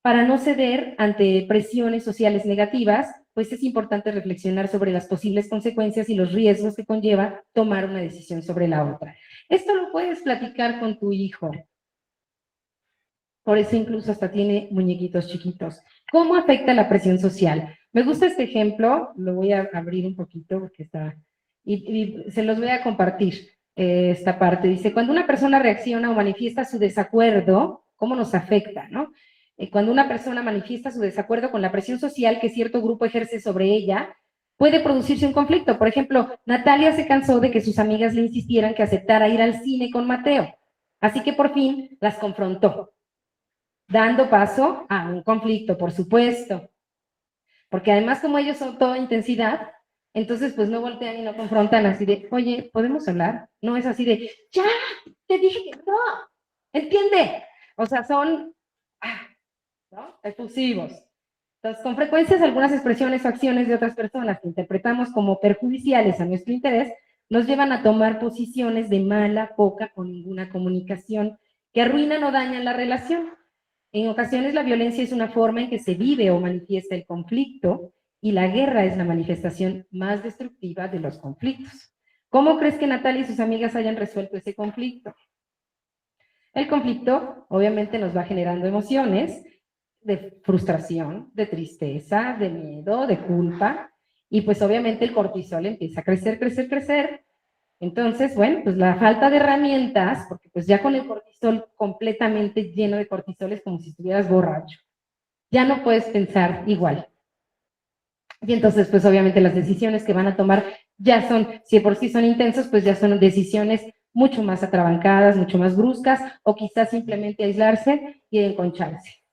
Speaker 1: Para no ceder ante presiones sociales negativas, pues es importante reflexionar sobre las posibles consecuencias y los riesgos que conlleva tomar una decisión sobre la otra. Esto lo puedes platicar con tu hijo. Por eso incluso hasta tiene muñequitos chiquitos. ¿Cómo afecta la presión social? Me gusta este ejemplo, lo voy a abrir un poquito porque está, y se los voy a compartir esta parte. Dice, cuando una persona reacciona o manifiesta su desacuerdo, ¿cómo nos afecta, no? Cuando una persona manifiesta su desacuerdo con la presión social que cierto grupo ejerce sobre ella, puede producirse un conflicto. Por ejemplo, Natalia se cansó de que sus amigas le insistieran que aceptara ir al cine con Mateo, así que por fin las confrontó, dando paso a un conflicto, por supuesto. Porque además, como ellos son toda intensidad, entonces pues no voltean y no confrontan así de, oye, ¿podemos hablar? No es así de, ya, te dije que no, ¿entiende? O sea, son, ¿no? Efusivos. Entonces, con frecuencia, algunas expresiones o acciones de otras personas que interpretamos como perjudiciales a nuestro interés, nos llevan a tomar posiciones de mala, poca o ninguna comunicación que arruinan o dañan la relación. En ocasiones la violencia es una forma en que se vive o manifiesta el conflicto y la guerra es la manifestación más destructiva de los conflictos. ¿Cómo crees que Natalia y sus amigas hayan resuelto ese conflicto? El conflicto obviamente nos va generando emociones de frustración, de tristeza, de miedo, de culpa, y pues obviamente el cortisol empieza a crecer. Entonces, bueno, pues la falta de herramientas, porque pues ya con el cortisol completamente lleno de cortisol es como si estuvieras borracho. Ya no puedes pensar igual. Y entonces, pues obviamente las decisiones que van a tomar ya son, si de por sí son intensos, pues ya son decisiones mucho más atrabancadas, mucho más bruscas, o quizás simplemente aislarse y enconcharse.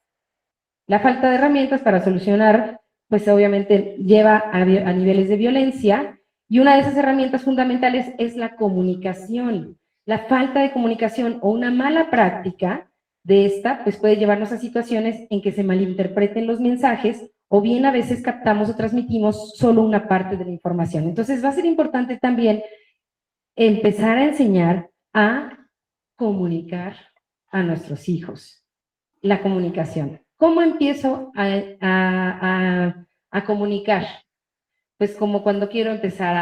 Speaker 1: La falta de herramientas para solucionar, pues obviamente lleva a niveles de violencia, y una de esas herramientas fundamentales es la comunicación. La falta de comunicación o una mala práctica de esta, pues puede llevarnos a situaciones en que se malinterpreten los mensajes o bien a veces captamos o transmitimos solo una parte de la información. Entonces va a ser importante también empezar a enseñar a comunicar a nuestros hijos. La comunicación. ¿Cómo empiezo a comunicar? Pues como cuando quiero empezar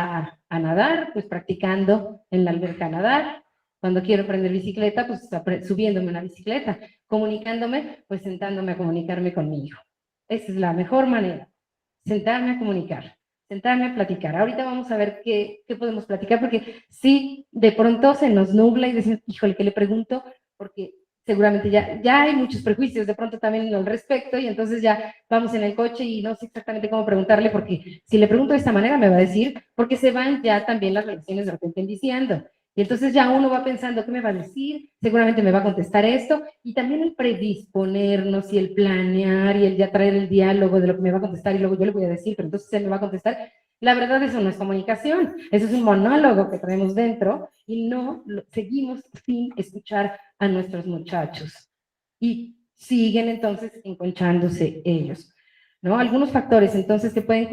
Speaker 1: a nadar, pues practicando en la alberca a nadar. Cuando quiero aprender bicicleta, pues subiéndome una bicicleta. Comunicándome, pues sentándome a comunicarme con mi hijo. Esa es la mejor manera. sentarme a comunicar, sentarme a platicar. Ahorita vamos a ver qué podemos platicar, porque sí, de pronto se nos nubla y decimos, híjole, ¿qué le pregunto? Porque seguramente ya hay muchos prejuicios de pronto también al respecto, y entonces ya vamos en el coche y no sé exactamente cómo preguntarle, porque si le pregunto de esta manera me va a decir, porque se van ya también las relaciones de repente diciendo. Y entonces ya uno va pensando, ¿qué me va a decir? Seguramente me va a contestar esto. Y también el predisponernos y el planear y el ya traer el diálogo de lo que me va a contestar y luego yo le voy a decir, pero entonces él me va a contestar. La verdad, eso no es comunicación. Eso es un monólogo que traemos dentro y no seguimos sin escuchar a nuestros muchachos. Y siguen entonces enconchándose ellos, ¿no? Algunos factores entonces que pueden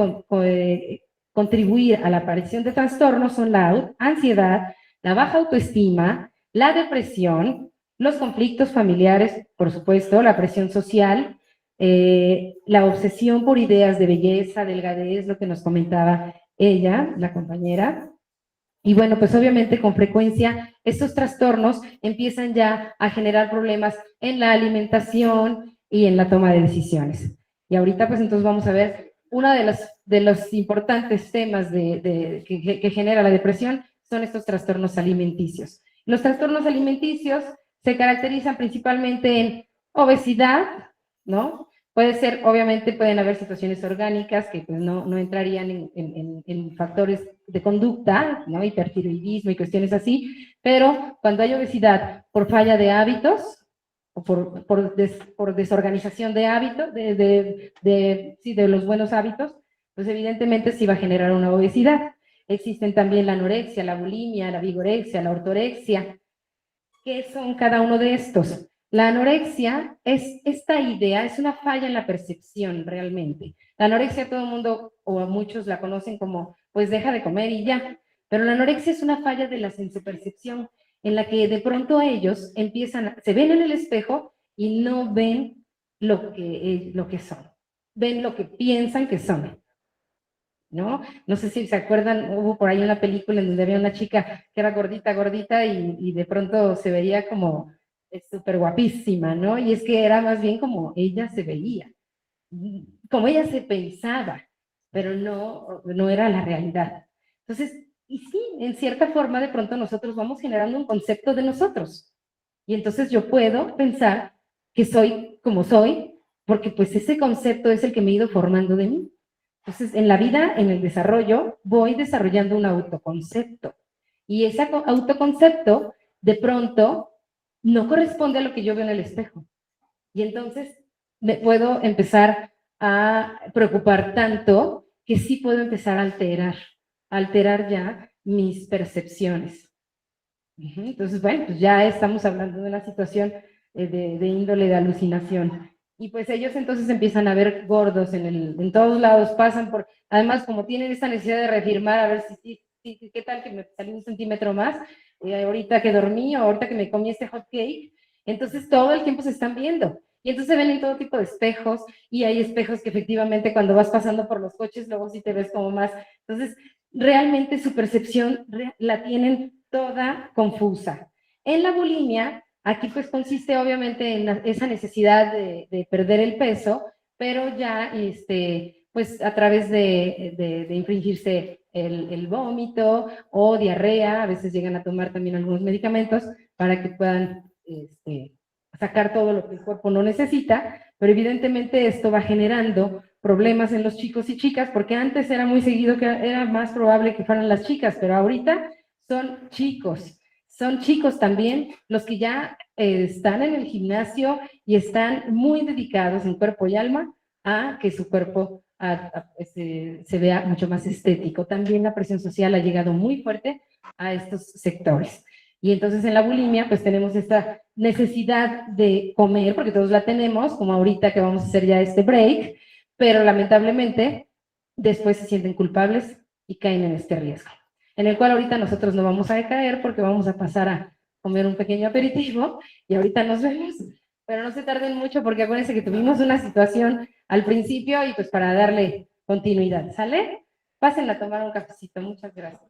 Speaker 1: contribuir a la aparición de trastornos son la ansiedad, la baja autoestima, la depresión, los conflictos familiares, por supuesto, la presión social, la obsesión por ideas de belleza, delgadez, lo que nos comentaba ella, la compañera. Y bueno, pues obviamente con frecuencia estos trastornos empiezan ya a generar problemas en la alimentación y en la toma de decisiones. Y ahorita pues entonces vamos a ver uno de los importantes temas que genera la depresión son estos trastornos alimenticios. Los trastornos alimenticios se caracterizan principalmente en obesidad, ¿no? Puede ser, obviamente pueden haber situaciones orgánicas que pues no entrarían en factores de conducta, ¿no? Hipertiroidismo y cuestiones así, pero cuando hay obesidad por falla de hábitos o por desorganización de hábitos, sí, de los buenos hábitos, pues evidentemente sí va a generar una obesidad. Existen también la anorexia, la bulimia, la vigorexia, la ortorexia. ¿Qué son cada uno de estos? La anorexia es esta idea, es una falla en la percepción realmente. La anorexia todo el mundo o a muchos la conocen como pues deja de comer y ya, pero la anorexia es una falla de la sensopercepción en la que de pronto ellos se ven en el espejo y no ven lo que son, ven lo que piensan que son. ¿No? No sé si se acuerdan, hubo por ahí una película en donde había una chica que era gordita, gordita y de pronto se veía como súper guapísima, ¿no? Y es que era más bien como ella se veía, como ella se pensaba, pero no era la realidad. Entonces, y sí, en cierta forma de pronto nosotros vamos generando un concepto de nosotros. Y entonces yo puedo pensar que soy como soy, porque pues ese concepto es el que me he ido formando de mí. Entonces, en la vida, en el desarrollo, voy desarrollando un autoconcepto. Y ese autoconcepto, de pronto, no corresponde a lo que yo veo en el espejo. Y entonces me puedo empezar a preocupar tanto que sí puedo empezar a alterar ya mis percepciones. Entonces, bueno, pues ya estamos hablando de una situación de índole de alucinación. Y pues ellos entonces empiezan a ver gordos en todos lados, pasan por, además como tienen esta necesidad de reafirmar, a ver si qué tal que me salió un centímetro más, ahorita que dormí o ahorita que me comí este hot cake, entonces todo el tiempo se están viendo. Y entonces se ven en todo tipo de espejos, y hay espejos que efectivamente cuando vas pasando por los coches, luego sí te ves como más. Entonces, realmente su percepción la tienen toda confusa. En la bulimia, aquí pues consiste obviamente en esa necesidad de perder el peso, pero ya pues a través de infringirse el vómito o diarrea, a veces llegan a tomar también algunos medicamentos para que puedan sacar todo lo que el cuerpo no necesita, pero evidentemente esto va generando problemas en los chicos y chicas, porque antes era muy seguido que era más probable que fueran las chicas, pero ahorita son chicos también los que ya están en el gimnasio y están muy dedicados en cuerpo y alma a que su cuerpo se vea mucho más estético. También la presión social ha llegado muy fuerte a estos sectores. Y entonces en la bulimia pues tenemos esta necesidad de comer, porque todos la tenemos, como ahorita que vamos a hacer ya este break, pero lamentablemente después se sienten culpables y caen en este riesgo, en el cual ahorita nosotros no vamos a decaer porque vamos a pasar a comer un pequeño aperitivo y ahorita nos vemos, pero no se tarden mucho porque acuérdense que tuvimos una situación al principio y pues para darle continuidad, ¿sale? Pasen a tomar un cafecito, muchas gracias.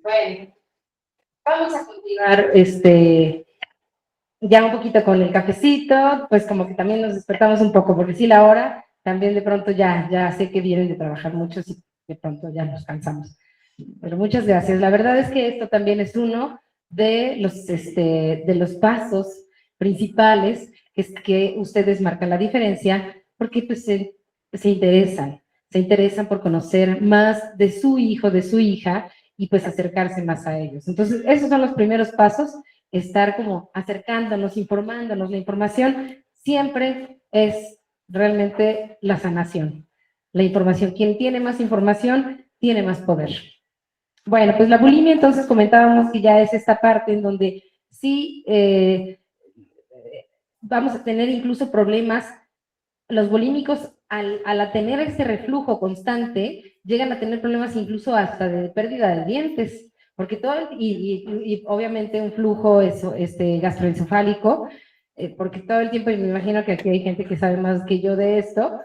Speaker 1: Bueno, vamos a continuar ya un poquito con el cafecito, pues como que también nos despertamos un poco, porque sí, la hora, también de pronto ya sé que vienen de trabajar muchos y de pronto ya nos cansamos. Pero muchas gracias. La verdad es que esto también es uno de los pasos principales que ustedes marcan la diferencia, porque pues se interesan por conocer más de su hijo, de su hija, y pues acercarse más a ellos. Entonces, esos son los primeros pasos, estar como acercándonos, informándonos. La información siempre es realmente la sanación. La información, quien tiene más información, tiene más poder. Bueno, pues la bulimia, entonces comentábamos que ya es esta parte en donde sí vamos a tener incluso problemas. Los bulímicos, al tener ese reflujo constante, llegan a tener problemas incluso hasta de pérdida de dientes, porque y obviamente un flujo gastroencefálico, porque todo el tiempo, y me imagino que aquí hay gente que sabe más que yo de esto,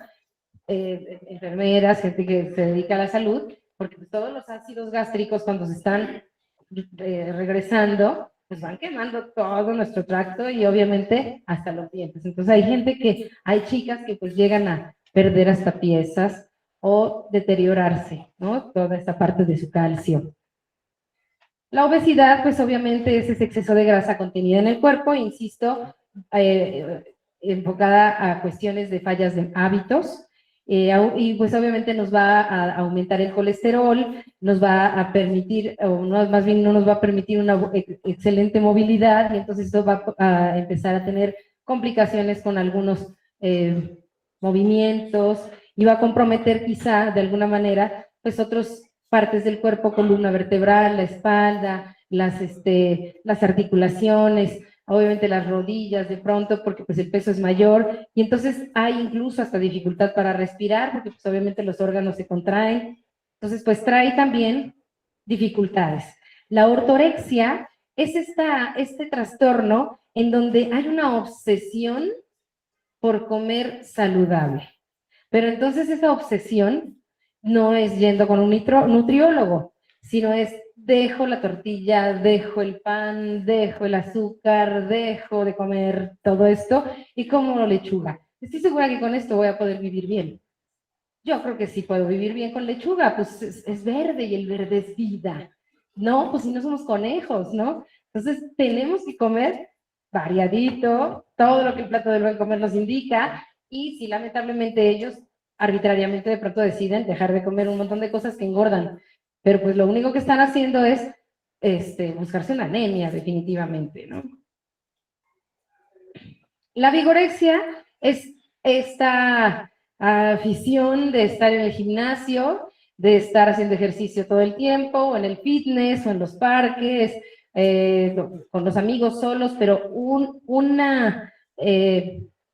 Speaker 1: enfermeras, gente que se dedica a la salud, porque pues, todos los ácidos gástricos cuando se están regresando, pues van quemando todo nuestro tracto y obviamente hasta los dientes. Entonces hay chicas que pues llegan a perder hasta piezas o deteriorarse, ¿no? Toda esta parte de su calcio. La obesidad, pues obviamente es ese exceso de grasa contenida en el cuerpo, insisto, enfocada a cuestiones de fallas de hábitos, y pues obviamente nos va a aumentar el colesterol, nos va a permitir, o no, más bien no nos va a permitir una excelente movilidad, y entonces esto va a empezar a tener complicaciones con algunos movimientos, y va a comprometer quizá de alguna manera pues otros partes del cuerpo, columna vertebral, la espalda, las articulaciones, obviamente las rodillas de pronto, porque pues el peso es mayor, y entonces hay incluso hasta dificultad para respirar, porque pues obviamente los órganos se contraen, entonces pues trae también dificultades. La ortorexia es este trastorno en donde hay una obsesión por comer saludable, pero entonces esa obsesión no es yendo con un nutriólogo, sino es dejo la tortilla, dejo el pan, dejo el azúcar, dejo de comer todo esto y como lechuga. Estoy segura que con esto voy a poder vivir bien. Yo creo que sí puedo vivir bien con lechuga, pues es verde y el verde es vida. No, pues si no somos conejos, ¿no? Entonces tenemos que comer variadito, todo lo que el plato del buen comer nos indica, y si lamentablemente ellos arbitrariamente de pronto deciden dejar de comer un montón de cosas que engordan, pero pues lo único que están haciendo es buscarse una anemia definitivamente, ¿no? La vigorexia es esta afición de estar en el gimnasio, de estar haciendo ejercicio todo el tiempo, o en el fitness, o en los parques, con los amigos solos, pero una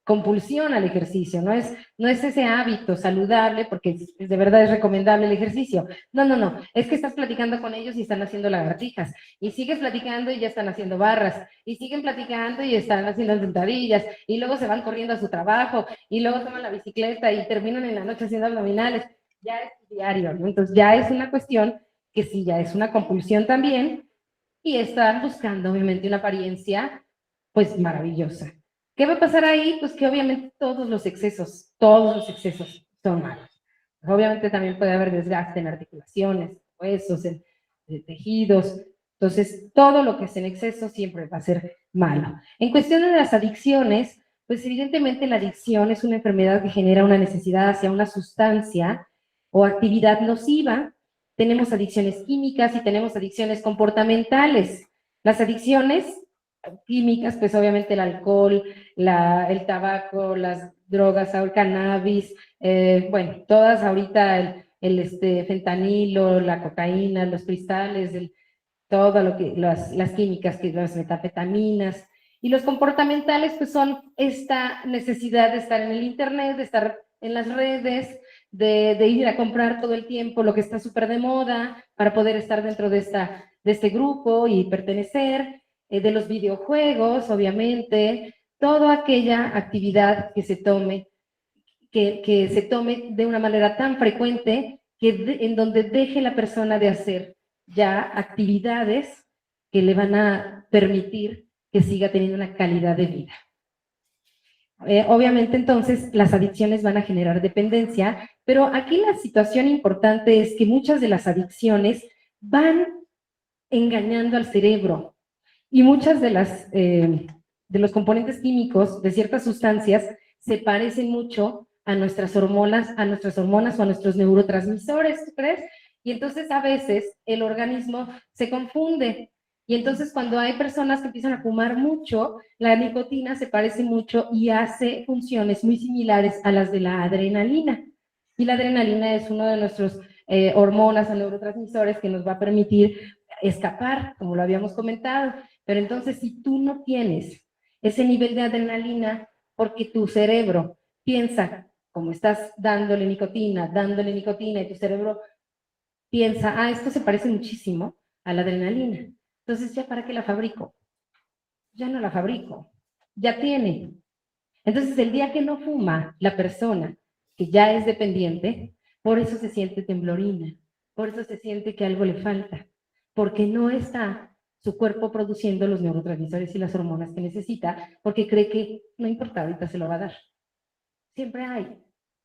Speaker 1: compulsión al ejercicio, no es ese hábito saludable, porque de verdad es recomendable el ejercicio. No, es que estás platicando con ellos y están haciendo lagartijas, y sigues platicando y ya están haciendo barras, y siguen platicando y están haciendo sentadillas, y luego se van corriendo a su trabajo, y luego toman la bicicleta y terminan en la noche haciendo abdominales. Ya es diario, ¿no? Entonces ya es una cuestión que sí, ya es una compulsión también, y están buscando obviamente una apariencia pues maravillosa. ¿Qué va a pasar ahí? Pues que obviamente todos los excesos son malos. Obviamente también puede haber desgaste en articulaciones, huesos, en tejidos. Entonces, todo lo que es en exceso siempre va a ser malo. En cuestión de las adicciones, pues evidentemente la adicción es una enfermedad que genera una necesidad hacia una sustancia o actividad nociva, tenemos adicciones químicas y tenemos adicciones comportamentales. Las adicciones químicas, pues obviamente el alcohol, el tabaco, las drogas, el cannabis, bueno, todas ahorita el fentanilo, la cocaína, los cristales, todo lo que, las químicas, que las metafetaminas, y los comportamentales, pues son esta necesidad de estar en el internet, de estar en las redes, de ir a comprar todo el tiempo lo que está súper de moda para poder estar dentro de este grupo y pertenecer, de los videojuegos, obviamente, toda aquella actividad que se tome, que se tome de una manera tan frecuente en donde deje la persona de hacer ya actividades que le van a permitir que siga teniendo una calidad de vida. Obviamente, entonces, las adicciones van a generar dependencia, pero aquí la situación importante es que muchas de las adicciones van engañando al cerebro y muchas de los componentes químicos de ciertas sustancias se parecen mucho a nuestras hormonas o a nuestros neurotransmisores, ¿tú crees? Y entonces a veces el organismo se confunde. Y entonces cuando hay personas que empiezan a fumar mucho, la nicotina se parece mucho y hace funciones muy similares a las de la adrenalina. Y la adrenalina es uno de nuestros hormonas o neurotransmisores que nos va a permitir escapar, como lo habíamos comentado. Pero entonces, si tú no tienes ese nivel de adrenalina, porque tu cerebro piensa, como estás dándole nicotina, y tu cerebro piensa, esto se parece muchísimo a la adrenalina. Entonces, ¿ya para qué la fabrico? Ya no la fabrico. Ya tiene. Entonces, el día que no fuma la persona que ya es dependiente, por eso se siente temblorina, por eso se siente que algo le falta, porque no está su cuerpo produciendo los neurotransmisores y las hormonas que necesita, porque cree que no importa, ahorita se lo va a dar. Siempre hay.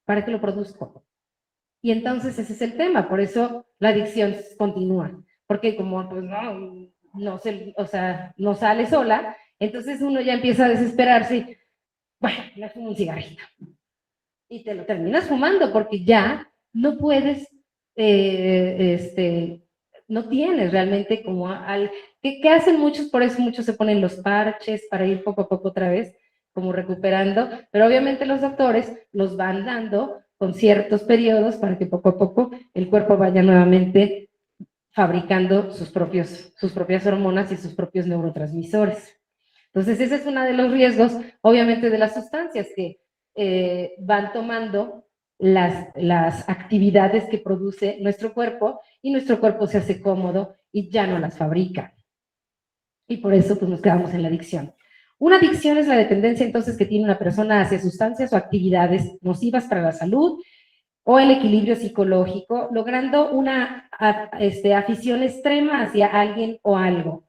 Speaker 1: ¿Para qué lo produzco? Y entonces ese es el tema, por eso la adicción continúa, porque como pues no sale sola, entonces uno ya empieza a desesperarse, bueno, me fumo un cigarrito. Y te lo terminas fumando porque ya no puedes, no tienes realmente como ¿qué hacen muchos? Por eso muchos se ponen los parches para ir poco a poco otra vez como recuperando, pero obviamente los doctores los van dando con ciertos periodos para que poco a poco el cuerpo vaya nuevamente fabricando sus propias hormonas y sus propios neurotransmisores. Entonces, ese es uno de los riesgos, obviamente, de las sustancias que van tomando las actividades que produce nuestro cuerpo y nuestro cuerpo se hace cómodo y ya no las fabrica. Y por eso pues, nos quedamos en la adicción. Una adicción es la dependencia entonces que tiene una persona hacia sustancias o actividades nocivas para la salud o el equilibrio psicológico, logrando una afición extrema hacia alguien o algo.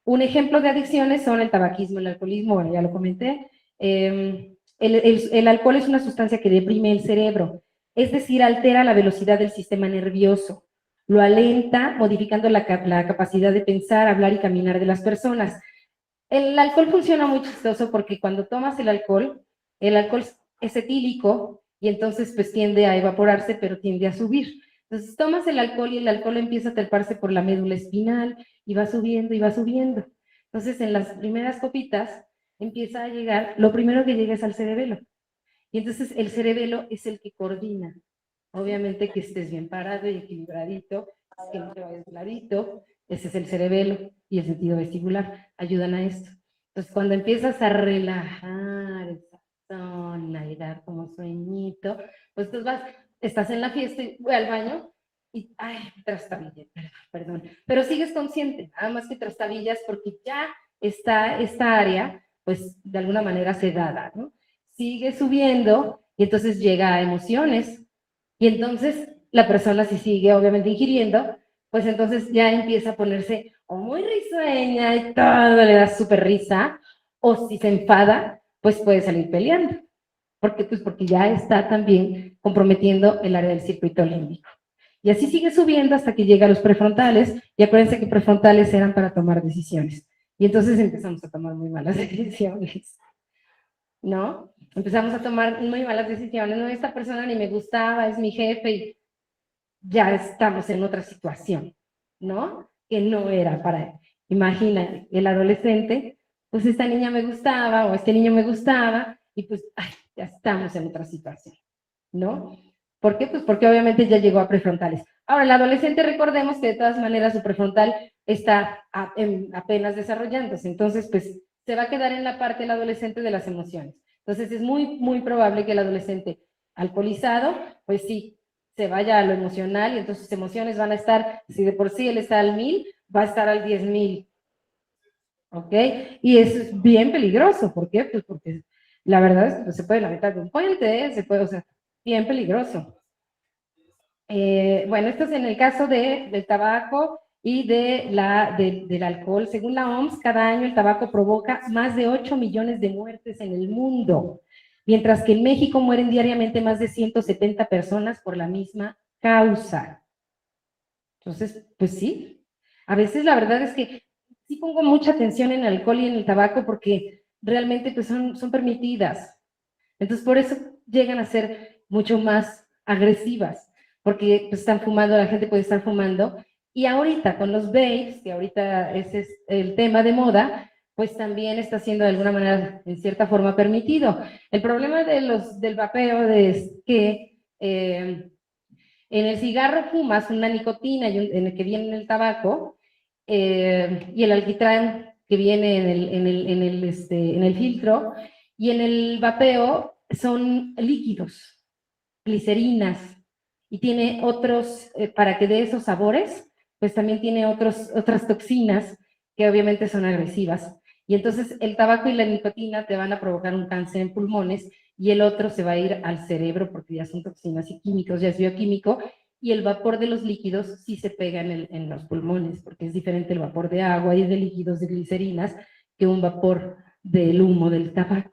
Speaker 1: Un ejemplo de adicciones son el tabaquismo, el alcoholismo, bueno, ya lo comenté. El alcohol es una sustancia que deprime el cerebro, es decir, altera la velocidad del sistema nervioso, lo alenta, modificando la capacidad de pensar, hablar y caminar de las personas. El alcohol funciona muy chistoso porque cuando tomas el alcohol es etílico y entonces pues tiende a evaporarse, pero tiende a subir. Entonces tomas el alcohol y el alcohol empieza a treparse por la médula espinal y va subiendo y va subiendo. Entonces en las primeras copitas empieza a llegar, lo primero que llega es al cerebelo. Y entonces el cerebelo es el que coordina. Obviamente que estés bien parado y equilibradito, que no te vayas clarito, ese es el cerebelo y el sentido vestibular, ayudan a esto. Entonces cuando empiezas a relajar esa zona y dar como sueñito, pues tú estás en la fiesta y voy al baño y, trastabillé, perdón, pero sigues consciente, nada más que trastabillas porque ya está esta área, pues de alguna manera sedada, ¿no? Sigue subiendo y entonces llega a emociones y entonces la persona si sigue obviamente ingiriendo, pues entonces ya empieza a ponerse o muy risueña y todo le da súper risa, o si se enfada, pues puede salir peleando. ¿Por qué? Pues porque ya está también comprometiendo el área del circuito límbico. Y así sigue subiendo hasta que llega a los prefrontales, y acuérdense que prefrontales eran para tomar decisiones. Y entonces empezamos a tomar muy malas decisiones, ¿no? Empezamos a tomar muy malas decisiones, no, esta persona ni me gustaba, es mi jefe, y ya estamos en otra situación, ¿no? Que no era para, imagina, el adolescente, pues esta niña me gustaba o este niño me gustaba y pues ay, ya estamos en otra situación, ¿no? ¿Por qué? Pues porque obviamente ya llegó a prefrontales. Ahora, el adolescente, recordemos que de todas maneras su prefrontal está apenas desarrollándose, entonces pues se va a quedar en la parte del adolescente de las emociones. Entonces es muy, muy probable que el adolescente alcoholizado, pues sí, se vaya a lo emocional y entonces sus emociones van a estar, si de por sí él está al 1000, va a estar al 10,000. ¿Ok? Y eso es bien peligroso. ¿Por qué? Pues porque la verdad es que se puede aventar de un puente, se puede, o sea, bien peligroso. Bueno, esto es en el caso del tabaco y del alcohol. Según la OMS, cada año el tabaco provoca más de 8 millones de muertes en el mundo, mientras que en México mueren diariamente más de 170 personas por la misma causa. Entonces, pues sí, a veces la verdad es que sí pongo mucha atención en el alcohol y en el tabaco porque realmente pues son permitidas. Entonces, por eso llegan a ser mucho más agresivas, porque pues, están fumando, la gente puede estar fumando. Y ahorita con los vapes, que ahorita ese es el tema de moda, pues también está siendo de alguna manera, en cierta forma, permitido. El problema del vapeo es que en el cigarro fumas una nicotina en el que viene en el tabaco y el alquitrán que viene en el filtro, y en el vapeo son líquidos, glicerinas, y tiene otros, para que dé esos sabores, pues también tiene otras toxinas que obviamente son agresivas. Y entonces el tabaco y la nicotina te van a provocar un cáncer en pulmones y el otro se va a ir al cerebro porque ya son toxinas y químicos, ya es bioquímico, y el vapor de los líquidos sí se pega en los pulmones, porque es diferente el vapor de agua y de líquidos de glicerinas que un vapor del humo del tabaco.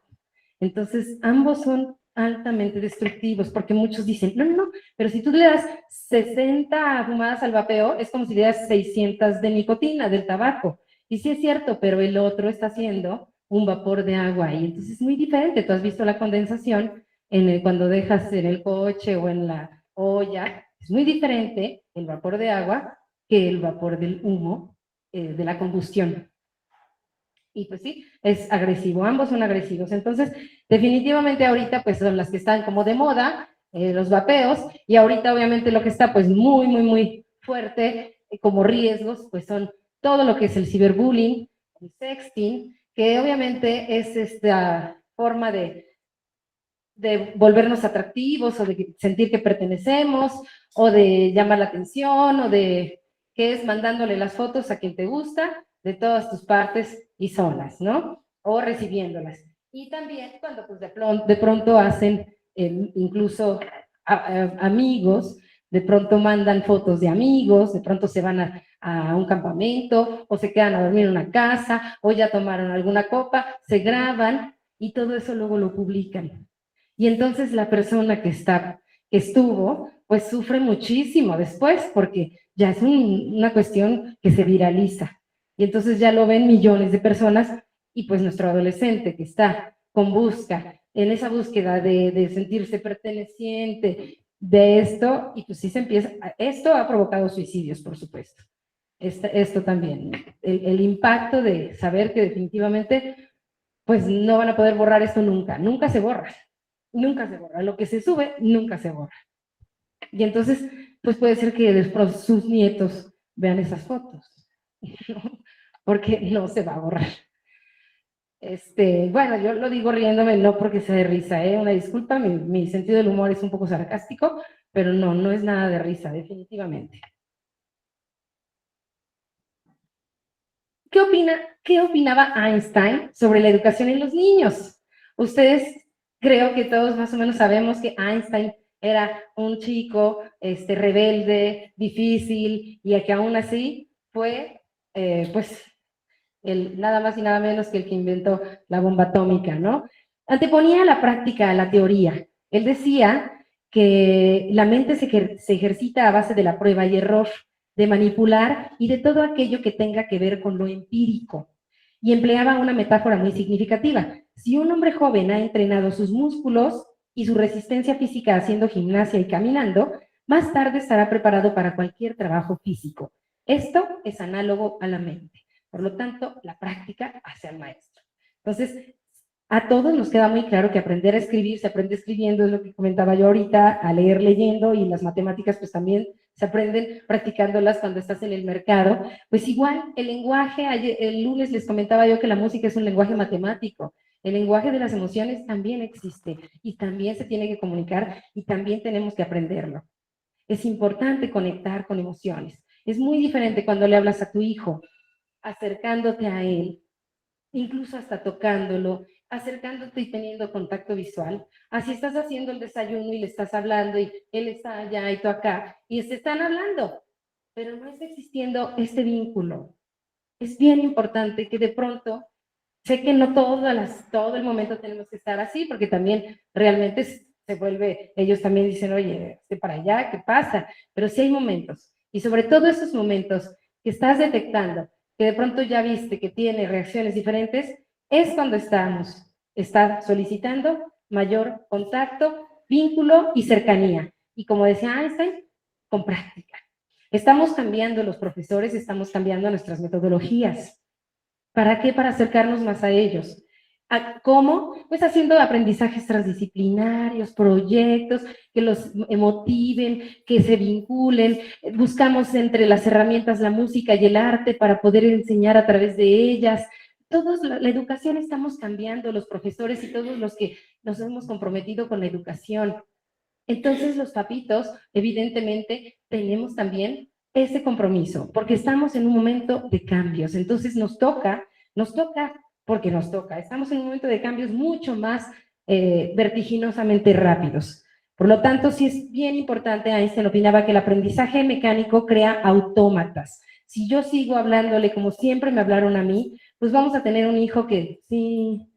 Speaker 1: Entonces, ambos son altamente destructivos, porque muchos dicen, no, no, no, pero si tú le das 60 fumadas al vapeo, es como si le das 600 de nicotina del tabaco. Y sí es cierto, pero el otro está haciendo un vapor de agua y entonces es muy diferente. Tú has visto la condensación cuando dejas en el coche o en la olla, es muy diferente el vapor de agua que el vapor del humo de la combustión. Y pues sí, es agresivo, ambos son agresivos. Entonces, definitivamente ahorita pues son las que están como de moda, los vapeos, y ahorita obviamente lo que está pues muy, muy, muy fuerte como riesgos, pues son todo lo que es el ciberbullying, el sexting, que obviamente es esta forma de volvernos atractivos o de sentir que pertenecemos o de llamar la atención o de que es mandándole las fotos a quien te gusta de todas tus partes y zonas, ¿no? O recibiéndolas. Y también cuando pues de pronto hacen incluso amigos, de pronto mandan fotos de amigos, de pronto se van a un campamento o se quedan a dormir en una casa o ya tomaron alguna copa, se graban y todo eso luego lo publican. Y entonces la persona que estuvo, pues sufre muchísimo después, porque ya es una cuestión que se viraliza. Y entonces ya lo ven millones de personas, y pues nuestro adolescente que está en esa búsqueda de sentirse perteneciente de esto, y pues sí se empieza, esto ha provocado suicidios, por supuesto. Esto también, el impacto de saber que definitivamente pues no van a poder borrar esto nunca, nunca se borra. Nunca se borra. Lo que se sube, nunca se borra. Y entonces, pues puede ser que después sus nietos vean esas fotos, ¿no? Porque no se va a borrar. Bueno, yo lo digo riéndome, no porque sea de risa, una disculpa, mi sentido del humor es un poco sarcástico, pero no, no es nada de risa, definitivamente. ¿Qué opinaba Einstein sobre la educación en los niños? Ustedes, creo que todos más o menos sabemos que Einstein era un chico rebelde, difícil, y que aún así fue, pues, nada más y nada menos que el que inventó la bomba atómica, ¿no? Anteponía la práctica a la teoría. Él decía que la mente se ejercita a base de la prueba y error, de manipular y de todo aquello que tenga que ver con lo empírico. Y empleaba una metáfora muy significativa. Si un hombre joven ha entrenado sus músculos y su resistencia física haciendo gimnasia y caminando, más tarde estará preparado para cualquier trabajo físico. Esto es análogo a la mente. Por lo tanto, la práctica hace al maestro. Entonces, a todos nos queda muy claro que aprender a escribir se aprende escribiendo, es lo que comentaba yo ahorita, a leer leyendo, y las matemáticas pues también se aprenden practicándolas cuando estás en el mercado. Pues igual, el lenguaje, el lunes les comentaba yo que la música es un lenguaje matemático. El lenguaje de las emociones también existe y también se tiene que comunicar y también tenemos que aprenderlo. Es importante conectar con emociones. Es muy diferente cuando le hablas a tu hijo, acercándote a él, incluso hasta tocándolo, acercándote y teniendo contacto visual. Así estás haciendo el desayuno y le estás hablando y él está allá y tú acá y se están hablando, pero no está existiendo este vínculo. Es bien importante que de pronto, sé que no todo el momento tenemos que estar así, porque también realmente se vuelve, ellos también dicen, oye, para allá, ¿qué pasa? Pero sí hay momentos, y sobre todo esos momentos que estás detectando, que de pronto ya viste que tiene reacciones diferentes, es cuando está solicitando mayor contacto, vínculo y cercanía. Y como decía Einstein, con práctica. Estamos cambiando los profesores, estamos cambiando nuestras metodologías. ¿Para qué? Para acercarnos más a ellos. ¿Cómo? Pues haciendo aprendizajes transdisciplinarios, proyectos que los motiven, que se vinculen. Buscamos entre las herramientas la música y el arte para poder enseñar a través de ellas. Todos, la educación estamos cambiando, los profesores y todos los que nos hemos comprometido con la educación. Entonces los papitos, evidentemente, tenemos también ese compromiso, porque estamos en un momento de cambios. Entonces nos toca porque nos toca. Estamos en un momento de cambios mucho más vertiginosamente rápidos. Por lo tanto, sí es bien importante, Einstein opinaba que el aprendizaje mecánico crea autómatas. Si yo sigo hablándole como siempre me hablaron a mí, pues vamos a tener un hijo que sí,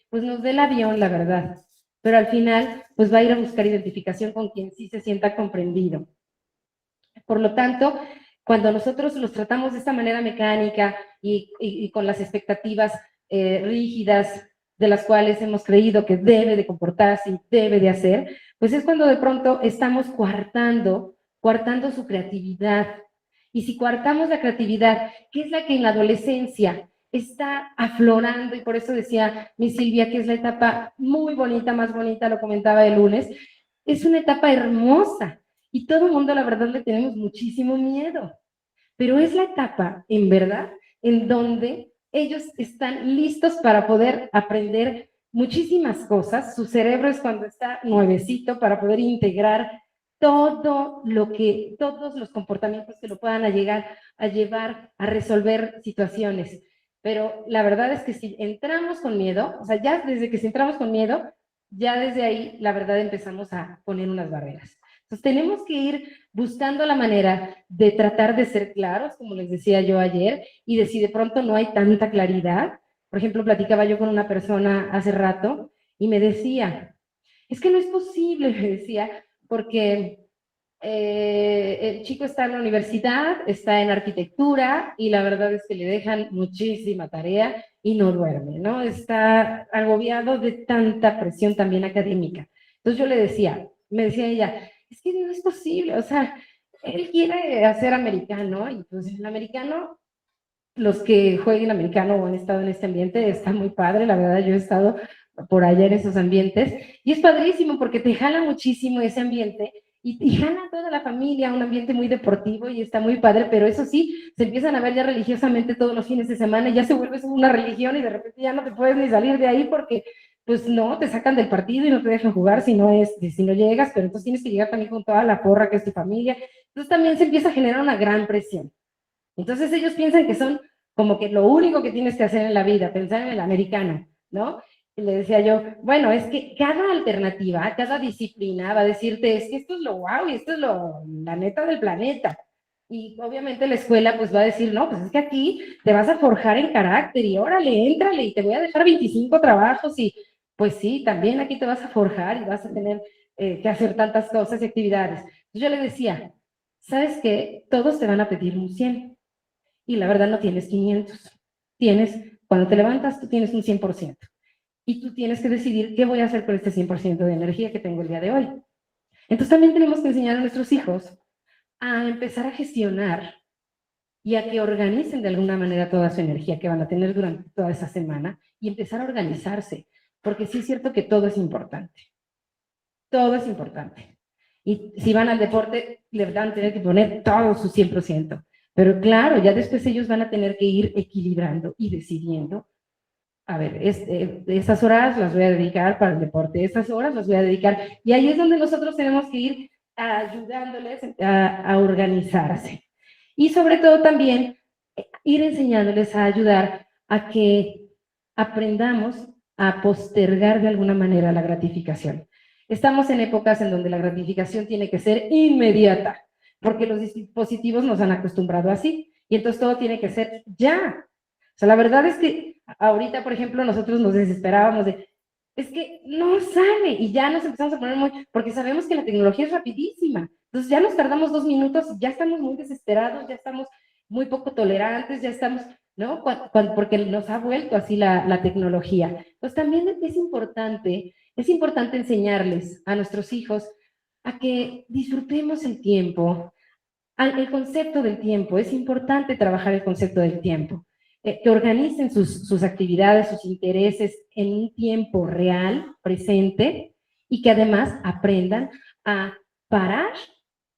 Speaker 1: pues nos dé el avión, la verdad. Pero al final, pues va a ir a buscar identificación con quien sí se sienta comprendido. Por lo tanto, cuando nosotros los tratamos de esta manera mecánica y con las expectativas rígidas de las cuales hemos creído que debe de comportarse y debe de hacer, pues es cuando de pronto estamos coartando su creatividad. Y si coartamos la creatividad, que es la que en la adolescencia está aflorando, y por eso decía mi Silvia que es la etapa muy bonita, más bonita, lo comentaba el lunes, es una etapa hermosa, y todo el mundo, la verdad, le tenemos muchísimo miedo. Pero es la etapa, en verdad, en donde ellos están listos para poder aprender muchísimas cosas. Su cerebro es cuando está nuevecito para poder integrar todos los comportamientos que lo puedan llegar a llevar a resolver situaciones. Pero la verdad es que si entramos con miedo, o sea, ya desde que si entramos con miedo, ya desde ahí, la verdad, empezamos a poner unas barreras. Entonces, tenemos que ir buscando la manera de tratar de ser claros, como les decía yo ayer, y de si de pronto no hay tanta claridad. Por ejemplo, platicaba yo con una persona hace rato y me decía, es que no es posible, me decía, porque el chico está en la universidad, está en arquitectura y la verdad es que le dejan muchísima tarea y no duerme, ¿no? Está agobiado de tanta presión también académica. Entonces yo le decía, me decía ella, es que no es posible, o sea, él quiere hacer americano y pues el americano, los que jueguen americano o han estado en este ambiente, está muy padre, la verdad yo he estado por allá en esos ambientes y es padrísimo porque te jala muchísimo ese ambiente y jala a toda la familia, un ambiente muy deportivo y está muy padre, pero eso sí, se empiezan a ver ya religiosamente todos los fines de semana y ya se vuelve una religión y de repente ya no te puedes ni salir de ahí porque pues no, te sacan del partido y no te dejan jugar si no llegas, pero entonces tienes que llegar también con toda la porra que es tu familia. Entonces también se empieza a generar una gran presión. Entonces ellos piensan que son como que lo único que tienes que hacer en la vida, pensar en el americano, ¿no? Y le decía yo, bueno, es que cada alternativa, cada disciplina va a decirte, es que esto es lo guau y esto es la neta del planeta. Y obviamente la escuela pues va a decir, no, pues es que aquí te vas a forjar en carácter y órale, éntrale y te voy a dejar 25 trabajos y pues sí, también aquí te vas a forjar y vas a tener que hacer tantas cosas y actividades. Entonces yo le decía, ¿sabes qué? Todos te van a pedir un 100 y la verdad no tienes 500. Cuando te levantas, tú tienes un 100%. Y tú tienes que decidir qué voy a hacer con este 100% de energía que tengo el día de hoy. Entonces también tenemos que enseñar a nuestros hijos a empezar a gestionar y a que organicen de alguna manera toda su energía que van a tener durante toda esa semana y empezar a organizarse, porque sí es cierto que todo es importante. Todo es importante. Y si van al deporte, le van a tener que poner todo su 100%. Pero claro, ya después ellos van a tener que ir equilibrando y decidiendo, a ver, esas horas las voy a dedicar para el deporte, esas horas las voy a dedicar. Y ahí es donde nosotros tenemos que ir ayudándoles a organizarse. Y sobre todo también ir enseñándoles a ayudar a que aprendamos a postergar de alguna manera la gratificación. Estamos en épocas en donde la gratificación tiene que ser inmediata, porque los dispositivos nos han acostumbrado así, y entonces todo tiene que ser ya. O sea, la verdad es que ahorita, por ejemplo, nosotros nos desesperábamos de, es que no sale, y ya nos empezamos a poner muy, porque sabemos que la tecnología es rapidísima, entonces ya nos tardamos 2 minutos y ya estamos muy desesperados, ya estamos muy poco tolerantes, ya estamos, ¿no? Porque nos ha vuelto así la tecnología. Entonces también es importante enseñarles a nuestros hijos a que disfrutemos el tiempo, el concepto del tiempo. Es importante trabajar el concepto del tiempo, que organicen sus actividades, sus intereses en un tiempo real, presente, y que además aprendan a parar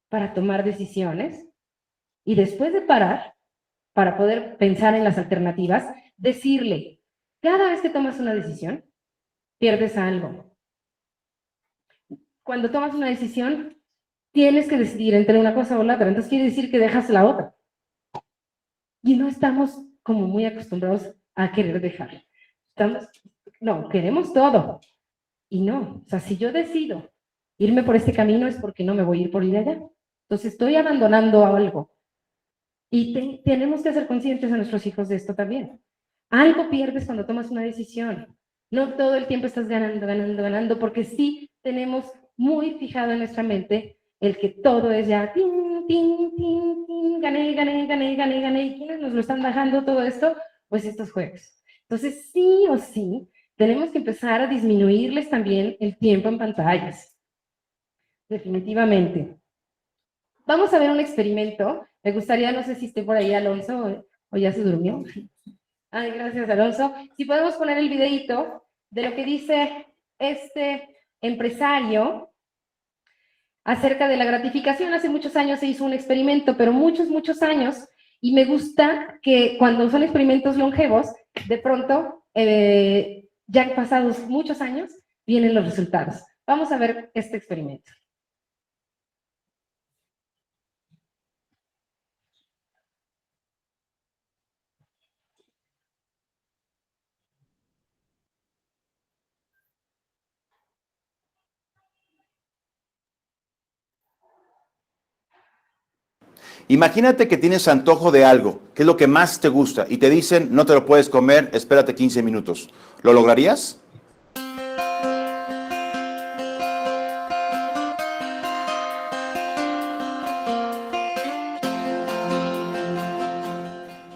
Speaker 1: para tomar decisiones y después de parar, para poder pensar en las alternativas, decirle, cada vez que tomas una decisión, pierdes algo. Cuando tomas una decisión, tienes que decidir entre una cosa o la otra, entonces quiere decir que dejas la otra. Y no estamos como muy acostumbrados a querer dejar. No, queremos todo. Y no, o sea, si yo decido irme por este camino es porque no me voy a ir por allá. Entonces estoy abandonando algo. Y tenemos que ser conscientes a nuestros hijos de esto también. Algo pierdes cuando tomas una decisión. No todo el tiempo estás ganando, ganando, ganando, porque sí tenemos muy fijado en nuestra mente el que todo es ya, tin, tin, tin, tin, gané, gané, gané, gané, gané. ¿Y quiénes nos lo están bajando todo esto? Pues estos juegos. Entonces, sí o sí, tenemos que empezar a disminuirles también el tiempo en pantallas. Definitivamente. Vamos a ver un experimento. Me gustaría, no sé si esté por ahí Alonso o ya se durmió. Ay, gracias, Alonso. Si podemos poner el videíto de lo que dice este empresario acerca de la gratificación. Hace muchos años se hizo un experimento, pero muchos, muchos años, y me gusta que cuando son experimentos longevos, de pronto, ya pasados muchos años, vienen los resultados. Vamos a ver este experimento.
Speaker 5: Imagínate que tienes antojo de algo, que es lo que más te gusta, y te dicen, no te lo puedes comer, espérate 15 minutos. ¿Lo lograrías?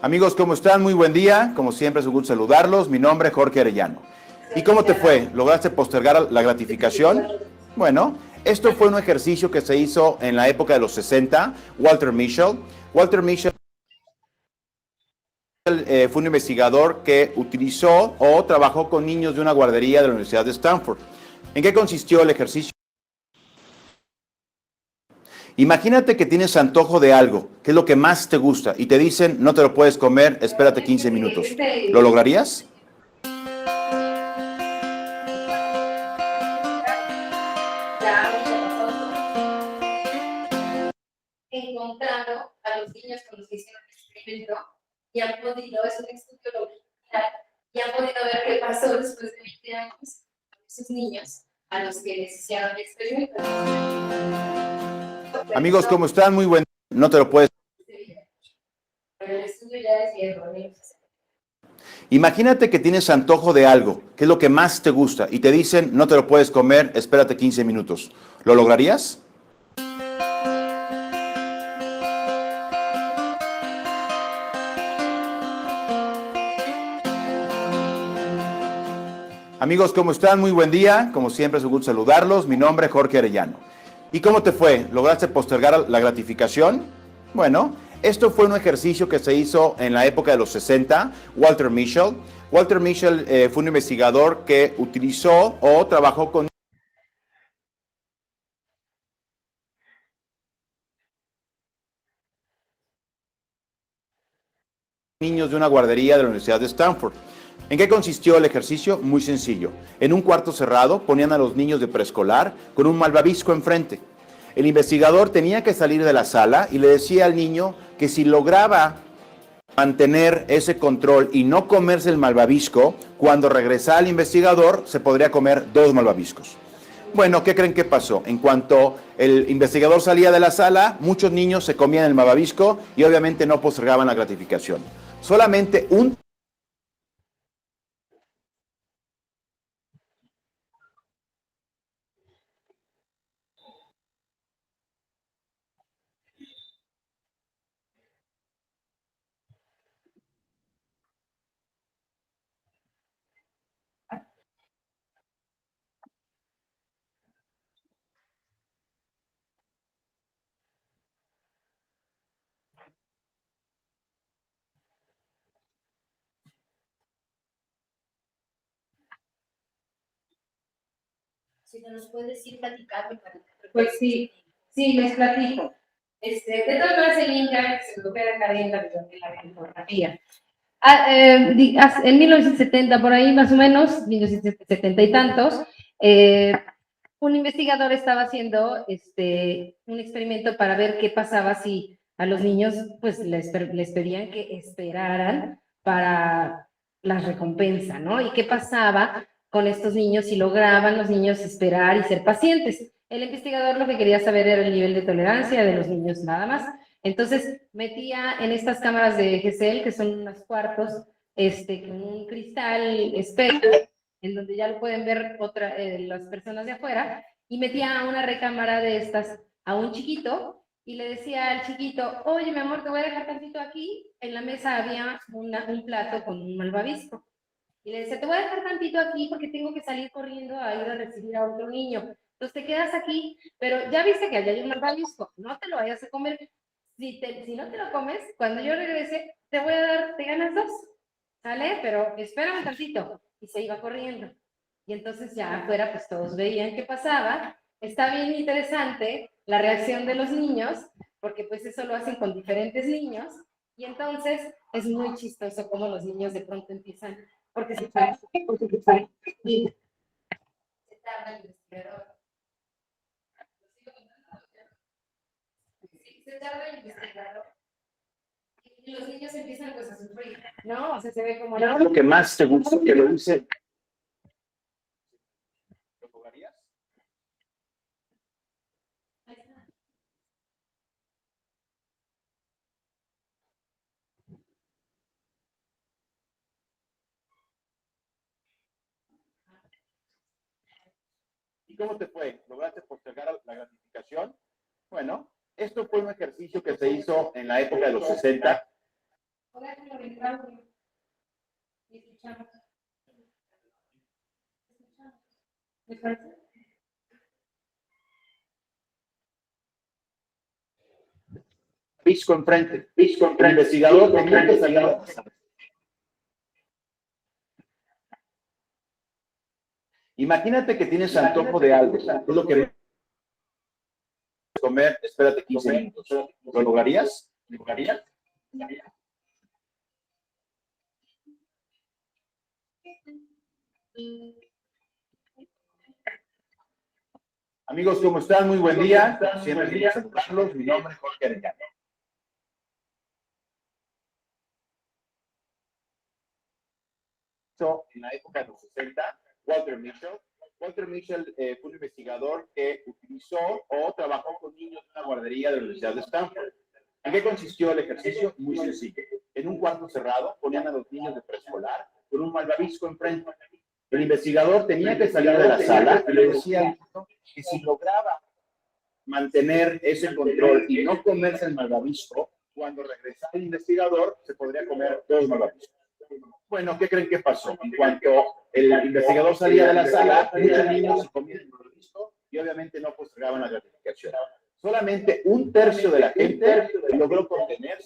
Speaker 5: Amigos, ¿cómo están? Muy buen día. Como siempre, es un gusto saludarlos. Mi nombre es Jorge Arellano. ¿Y cómo te fue? ¿Lograste postergar la gratificación? Bueno, esto fue un ejercicio que se hizo en la época de los 60. Walter Mischel fue un investigador que utilizó o trabajó con niños de una guardería de la Universidad de Stanford. ¿En qué consistió el ejercicio? Imagínate que tienes antojo de algo, que es lo que más te gusta, y te dicen, no te lo puedes comer, espérate 15 minutos. ¿Lo lograrías?
Speaker 1: Encontrado a los niños con los que hicieron el experimento y han podido, es un estudio longitudinal, y han podido ver qué pasó después de 20 años a esos niños a los que les hicieron el experimento.
Speaker 5: Amigos, ¿cómo están? Muy buen día. No te lo puedes.
Speaker 1: Pero el estudio ya es viejo, ¿no?
Speaker 5: Imagínate que tienes antojo de algo, que es lo que más te gusta, y te dicen, no te lo puedes comer, espérate 15 minutos. ¿Lo lograrías? Amigos, ¿cómo están? Muy buen día. Como siempre, es un gusto saludarlos. Mi nombre es Jorge Arellano. ¿Y cómo te fue? ¿Lograste postergar la gratificación? Bueno, esto fue un ejercicio que se hizo en la época de los 60. Walter Mischel. Walter Mischel fue un investigador que utilizó o trabajó con niños de una guardería de la Universidad de Stanford. ¿En qué consistió el ejercicio? Muy sencillo. En un cuarto cerrado ponían a los niños de preescolar con un malvavisco enfrente. El investigador tenía que salir de la sala y le decía al niño que si lograba mantener ese control y no comerse el malvavisco, cuando regresara el investigador se podría comer 2 malvaviscos. Bueno, ¿qué creen que pasó? En cuanto el investigador salía de la sala, muchos niños se comían el malvavisco y obviamente no postergaban la gratificación. Solamente un
Speaker 4: Si te nos puedes ir platicando.
Speaker 1: Pues sí, sí, les platico. De todas maneras, el link ya se lo queda acá en la bibliografía. En 1970, por ahí más o menos, 1970 y tantos, un investigador estaba haciendo un experimento para ver qué pasaba si a los niños pues les pedían que esperaran para la recompensa, ¿no? Y qué pasaba con estos niños si lograban los niños esperar y ser pacientes. El investigador lo que quería saber era el nivel de tolerancia de los niños nada más. Entonces metía en estas cámaras de Gesell, que son unos cuartos, con un cristal espejo, en donde ya lo pueden ver las personas de afuera, y metía a una recámara de estas a un chiquito, y le decía al chiquito, oye, mi amor, te voy a dejar tantito aquí. En la mesa había un plato con un malvavisco. Y le decía, te voy a dejar tantito aquí porque tengo que salir corriendo a ir a recibir a otro niño. Entonces te quedas aquí, pero ya viste que allá hay un malvavisco, no te lo vayas a comer. Si no te lo comes, cuando yo regrese, te voy a dar, te ganas 2, ¿sale? Pero espérame tantito. Y se iba corriendo. Y entonces ya afuera, pues todos veían qué pasaba. Está bien interesante la reacción de los niños, porque pues eso lo hacen con diferentes niños. Y entonces es muy chistoso cómo los niños de pronto empiezan, porque se tarda el investigador. Se tarda el investigador. Y los niños empiezan pues a sufrir, ¿no? O sea, se ve como...
Speaker 5: lo que más te gusta que lo hice. ¿Lo jugarías? ¿Y cómo te fue? ¿Lograste postergar la gratificación? Bueno, esto fue un ejercicio que se hizo en la época de los 60. Pisco enfrente. El investigador tenía que salir. Imagínate que tienes antojo de algo. Tú lo quieres comer, espérate 15 minutos. ¿Lo lograrías? ¿Lo lograrías? Amigos, ¿cómo están? Muy buen día. Siempre quiero saludarlos. Mi nombre es Jorge Arellano. En la época de los 60, Walter Mischel. Walter Mischel fue un investigador que utilizó o trabajó con niños de una guardería de la Universidad de Stanford. ¿En qué consistió el ejercicio? Muy sencillo. En un cuarto cerrado ponían a los niños de preescolar con un malvavisco enfrente. El investigador tenía que salir de la sala y le decía al niño que si lograba mantener ese control y no comerse el malvavisco, cuando regresara el investigador se podría comer 2 malvaviscos. Bueno, ¿qué creen que pasó? En cuanto el investigador salía de la sala, muchos niños se comían el malvavisco y obviamente no postergaban la gratificación. gratificación. Solamente 1/3 de la gente logró contener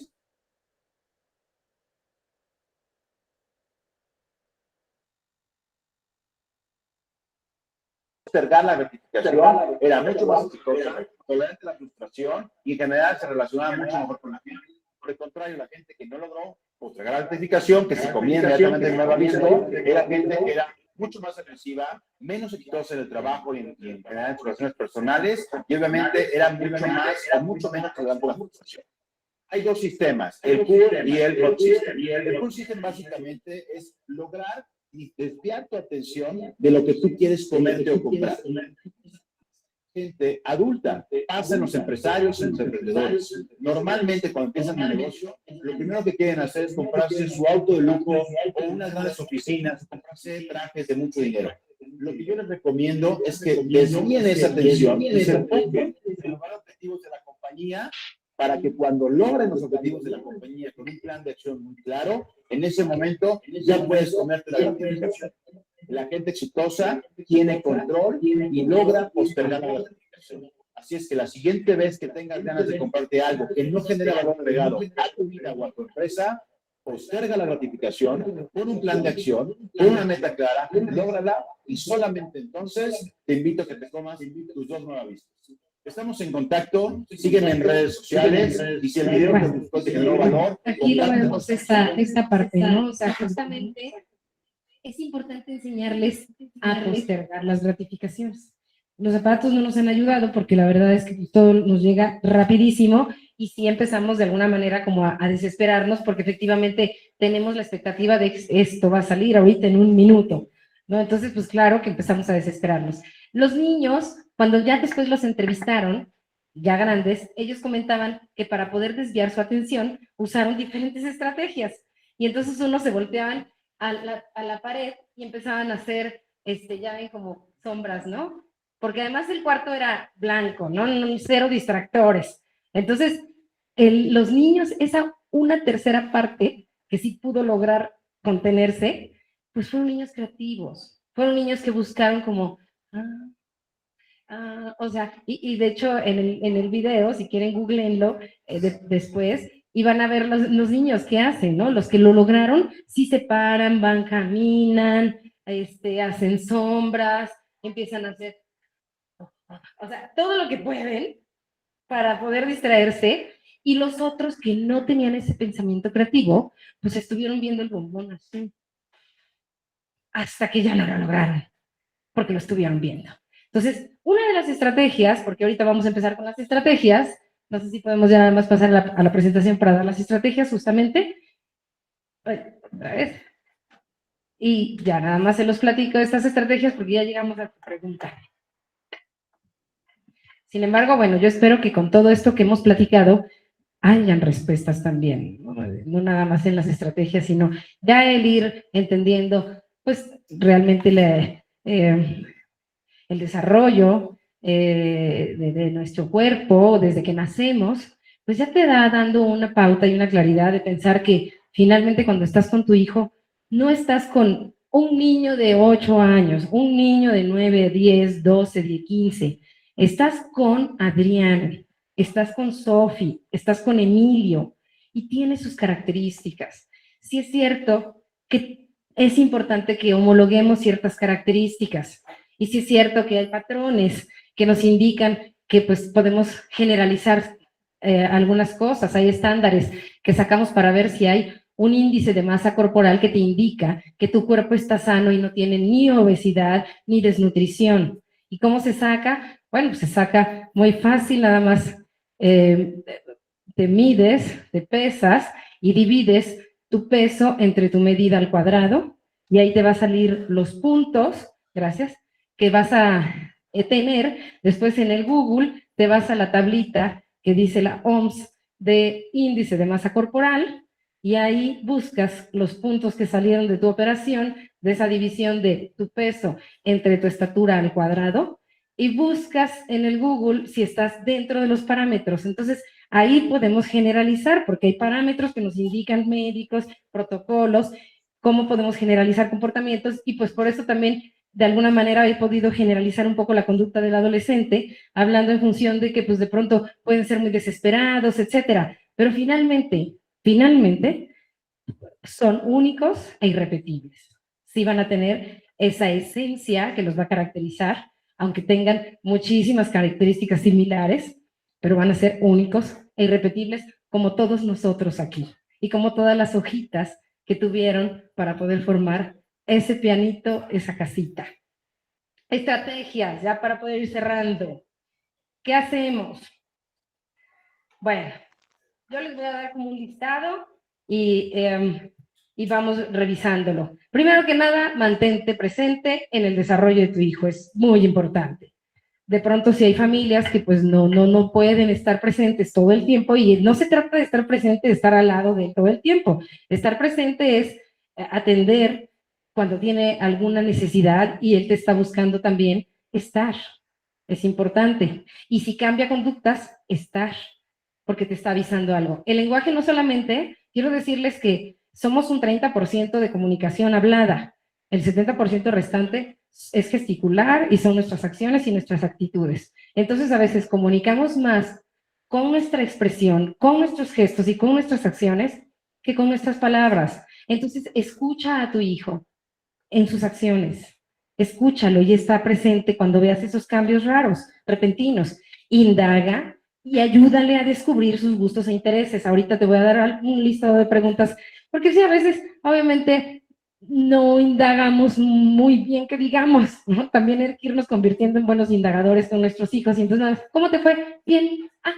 Speaker 5: postergar la gratificación, era mucho más exitosa, tolerante a la frustración y en general se relacionaba mucho mejor con la gente. Por el contrario, la gente que no logró postergar la gratificación, que se comía inmediatamente el nuevo aviso, era gente que era mucho más agresiva, menos exitosa en el trabajo y en general en sus relaciones personales, y obviamente era mucho menos tolerante a la frustración. Hay dos sistemas, el PUR y el PUR System. El PUR System básicamente es lograr y desviar tu atención de lo que tú quieres comerte o comprar. Gente adulta, pasa en los empresarios y los emprendedores. Normalmente cuando empiezan un negocio, lo primero que quieren hacer es comprarse su auto de lujo o unas grandes oficinas, comprarse trajes de mucho dinero. Lo que yo les recomiendo es que desvíen esa atención y se enfoquen en lograr objetivos de la compañía para que cuando logren los objetivos de la compañía con un plan de acción muy claro, en ese momento ya puedes comerte la gratificación. La gente exitosa tiene control y logra postergar la gratificación. Así es que la siguiente vez que tengas ganas de comprarte algo que no genera valor agregado a tu vida o a tu empresa, posterga la gratificación, pon un plan de acción, pon una meta clara, lógrala y solamente entonces te invito a que te comas tus 2 nuevas vistas. Estamos en contacto, sígueme en redes sociales y si el video te gustó, te generó valor.
Speaker 1: Aquí lo vemos esta parte, ¿no? O sea, justamente es importante enseñarles a postergar las gratificaciones. Los aparatos no nos han ayudado porque la verdad es que todo nos llega rapidísimo y sí empezamos de alguna manera como a desesperarnos porque efectivamente tenemos la expectativa de que esto va a salir ahorita en 1 minuto, ¿no? Entonces, pues claro que empezamos a desesperarnos. Los niños, cuando ya después los entrevistaron, ya grandes, ellos comentaban que para poder desviar su atención usaron diferentes estrategias y entonces unos se volteaban a la pared y empezaban a hacer, ya ven como sombras, ¿no? Porque además el cuarto era blanco, ¿no? Cero distractores. Entonces, los niños, esa 1/3 parte que sí pudo lograr contenerse, pues fueron niños creativos, fueron niños que buscaron como, o sea, y de hecho en el video, si quieren googleenlo después, y van a ver los niños qué hacen, ¿no? Los que lo lograron, sí se paran, van, caminan, hacen sombras, empiezan a hacer, o sea, todo lo que pueden para poder distraerse, y los otros que no tenían ese pensamiento creativo, pues estuvieron viendo el bombón así, hasta que ya no lo lograron, porque lo estuvieron viendo. Entonces, una de las estrategias, porque ahorita vamos a empezar con las estrategias, no sé si podemos ya nada más pasar a la presentación para dar las estrategias justamente. Otra vez. Y ya nada más se los platico de estas estrategias porque ya llegamos a tu pregunta. Sin embargo, bueno, yo espero que con todo esto que hemos platicado hayan respuestas también, no nada más en las estrategias, sino ya el ir entendiendo, pues, realmente el desarrollo de nuestro cuerpo desde que nacemos, pues ya te da dando una pauta y una claridad de pensar que finalmente cuando estás con tu hijo, no estás con un niño de 8 años, un niño de 9, 10, 12, 10, 15, estás con Adrián, estás con Sofi, estás con Emilio y tiene sus características. Sí es cierto que es importante que homologuemos ciertas características. Y sí es cierto que hay patrones que nos indican que pues podemos generalizar algunas cosas, hay estándares que sacamos para ver si hay un índice de masa corporal que te indica que tu cuerpo está sano y no tiene ni obesidad ni desnutrición. ¿Y cómo se saca? Bueno, pues se saca muy fácil, nada más te mides, te pesas y divides tu peso entre tu medida al cuadrado y ahí te va a salir los puntos, gracias, que vas a tener. Después en el Google te vas a la tablita que dice la OMS de índice de masa corporal y ahí buscas los puntos que salieron de tu operación, de esa división de tu peso entre tu estatura al cuadrado y buscas en el Google si estás dentro de los parámetros. Entonces ahí podemos generalizar porque hay parámetros que nos indican médicos, protocolos, cómo podemos generalizar comportamientos y pues por eso también de alguna manera he podido generalizar un poco la conducta del adolescente, hablando en función de que pues de pronto pueden ser muy desesperados, etcétera. Pero finalmente son únicos e irrepetibles. Sí van a tener esa esencia que los va a caracterizar, aunque tengan muchísimas características similares, pero van a ser únicos e irrepetibles como todos nosotros aquí y como todas las hojitas que tuvieron para poder formar ese pianito, esa casita. Estrategias, ya para poder ir cerrando. ¿Qué hacemos? Bueno, yo les voy a dar como un listado y vamos revisándolo. Primero que nada, mantente presente en el desarrollo de tu hijo, es muy importante. De pronto, si hay familias que pues no pueden estar presentes todo el tiempo, y no se trata de estar presente, de estar al lado de él todo el tiempo. Estar presente es atender cuando tiene alguna necesidad y él te está buscando también, estar. Es importante. Y si cambia conductas, estar, porque te está avisando algo. El lenguaje no solamente, quiero decirles que somos un 30% de comunicación hablada, el 70% restante es gesticular y son nuestras acciones y nuestras actitudes. Entonces a veces comunicamos más con nuestra expresión, con nuestros gestos y con nuestras acciones que con nuestras palabras. Entonces escucha a tu hijo en sus acciones, escúchalo y está presente cuando veas esos cambios raros, repentinos. Indaga y ayúdale a descubrir sus gustos e intereses. Ahorita te voy a dar un listado de preguntas, porque sí, a veces, obviamente, no indagamos muy bien que digamos, ¿no? También hay que irnos convirtiendo en buenos indagadores con nuestros hijos. Y entonces, ¿cómo te fue? Bien. Ah.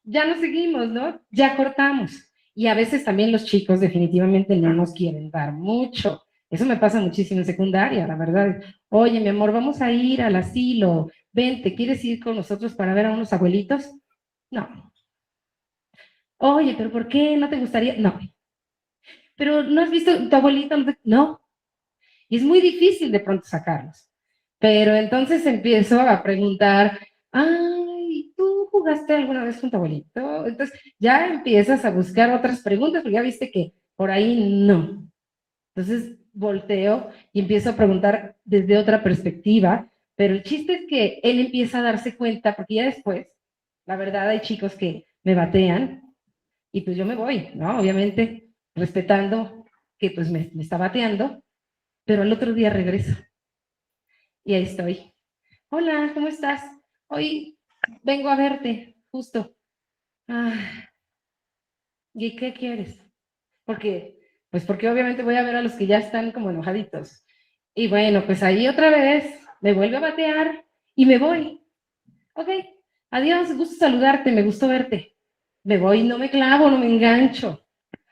Speaker 1: Ya nos seguimos, ¿no? Ya cortamos. Y a veces también los chicos definitivamente no nos quieren dar mucho. Eso me pasa muchísimo en secundaria, la verdad. Oye, mi amor, vamos a ir al asilo. Vente, ¿quieres ir con nosotros para ver a unos abuelitos? No. Oye, pero ¿por qué? ¿No te gustaría? No. Pero ¿no has visto tu abuelito? No. Y es muy difícil de pronto sacarlos. Pero entonces empiezo a preguntar, ay, ¿tú jugaste alguna vez con tu abuelito? Entonces ya empiezas a buscar otras preguntas, porque ya viste que por ahí no. Entonces volteo y empiezo a preguntar desde otra perspectiva, pero el chiste es que él empieza a darse cuenta, porque ya después, la verdad, hay chicos que me batean y pues yo me voy, ¿no? Obviamente, respetando que pues me está bateando, pero al otro día regreso y ahí estoy. Hola, ¿cómo estás? Hoy vengo a verte, justo. Ah, ¿y qué quieres? Porque, pues porque obviamente voy a ver a los que ya están como enojaditos. Y bueno, pues ahí otra vez me vuelve a batear y me voy. Ok, adiós, gusto saludarte, me gustó verte. Me voy, no me clavo, no me engancho,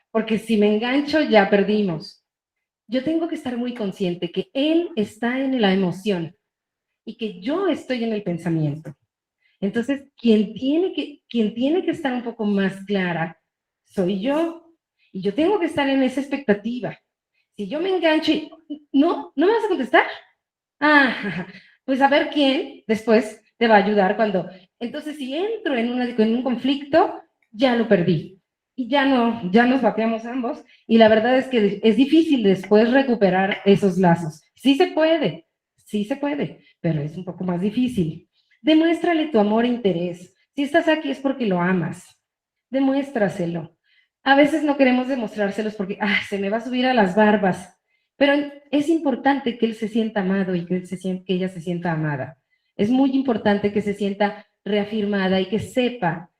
Speaker 1: porque si me engancho ya perdimos. Yo tengo que estar muy consciente que él está en la emoción y que yo estoy en el pensamiento. Entonces, quien tiene que estar un poco más clara soy yo. Y yo tengo que estar en esa expectativa. Si yo me engancho y no me vas a contestar. Ah, pues a ver quién después te va a ayudar cuando. Entonces, si entro en un conflicto, ya lo perdí. Y ya nos bateamos ambos. Y la verdad es que es difícil después recuperar esos lazos. Sí se puede, pero es un poco más difícil. Demuéstrale tu amor e interés. Si estás aquí es porque lo amas. Demuéstraselo. A veces no queremos demostrárselos porque se me va a subir a las barbas. Pero es importante que él se sienta amado y que ella se sienta amada. Es muy importante que se sienta reafirmada y que sepa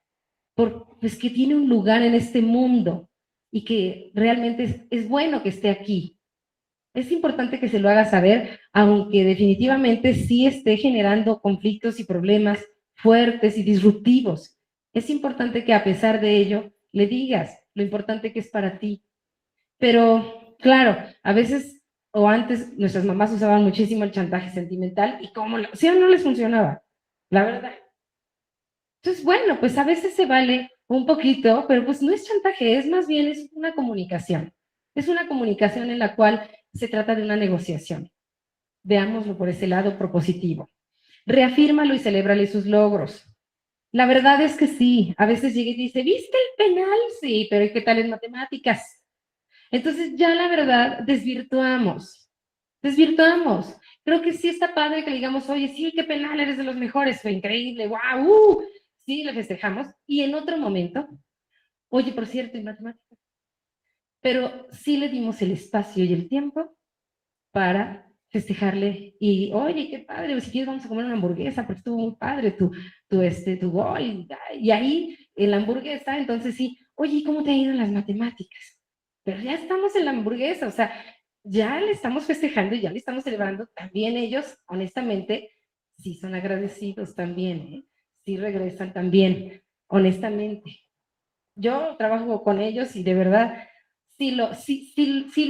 Speaker 1: pues, que tiene un lugar en este mundo y que realmente es bueno que esté aquí. Es importante que se lo haga saber, aunque definitivamente sí esté generando conflictos y problemas fuertes y disruptivos. Es importante que a pesar de ello le digas lo importante que es para ti. Pero, claro, a veces o antes nuestras mamás usaban muchísimo el chantaje sentimental y como si no les funcionaba, la verdad. Entonces, bueno, pues a veces se vale un poquito, pero pues no es chantaje, es más bien es una comunicación. Es una comunicación en la cual se trata de una negociación. Veámoslo por ese lado propositivo. Reafírmalo y celébrale sus logros. La verdad es que sí, a veces llega y dice, ¿viste el penal? Sí, pero ¿y qué tal en matemáticas? Entonces ya la verdad desvirtuamos. Creo que sí está padre que le digamos, oye, sí, qué penal, eres de los mejores, fue increíble, wow, sí, le festejamos. Y en otro momento, oye, por cierto, en matemáticas, pero sí le dimos el espacio y el tiempo para festejarle y, oye, qué padre, si quieres vamos a comer una hamburguesa, porque estuvo muy padre tu gol, y ahí en la hamburguesa, entonces sí, oye, ¿y cómo te ha ido en las matemáticas? Pero ya estamos en la hamburguesa, o sea, ya le estamos festejando y ya le estamos celebrando, también ellos, honestamente, sí son agradecidos también, ¿eh? Sí regresan también, honestamente. Yo trabajo con ellos y de verdad sí lo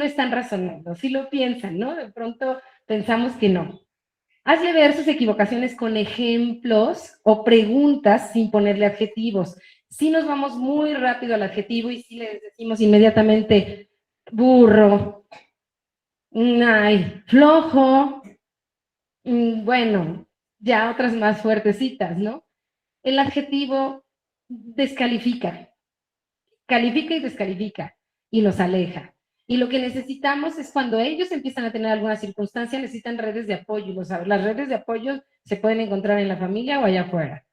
Speaker 1: están razonando, sí lo piensan, ¿no? De pronto pensamos que no. Hazle ver sus equivocaciones con ejemplos o preguntas sin ponerle adjetivos. Si nos vamos muy rápido al adjetivo y si le decimos inmediatamente burro, ay, flojo, bueno, ya otras más fuertecitas, ¿no? El adjetivo descalifica, califica y descalifica y los aleja. Y lo que necesitamos es cuando ellos empiezan a tener alguna circunstancia, necesitan redes de apoyo. Y las redes de apoyo se pueden encontrar en la familia o allá afuera.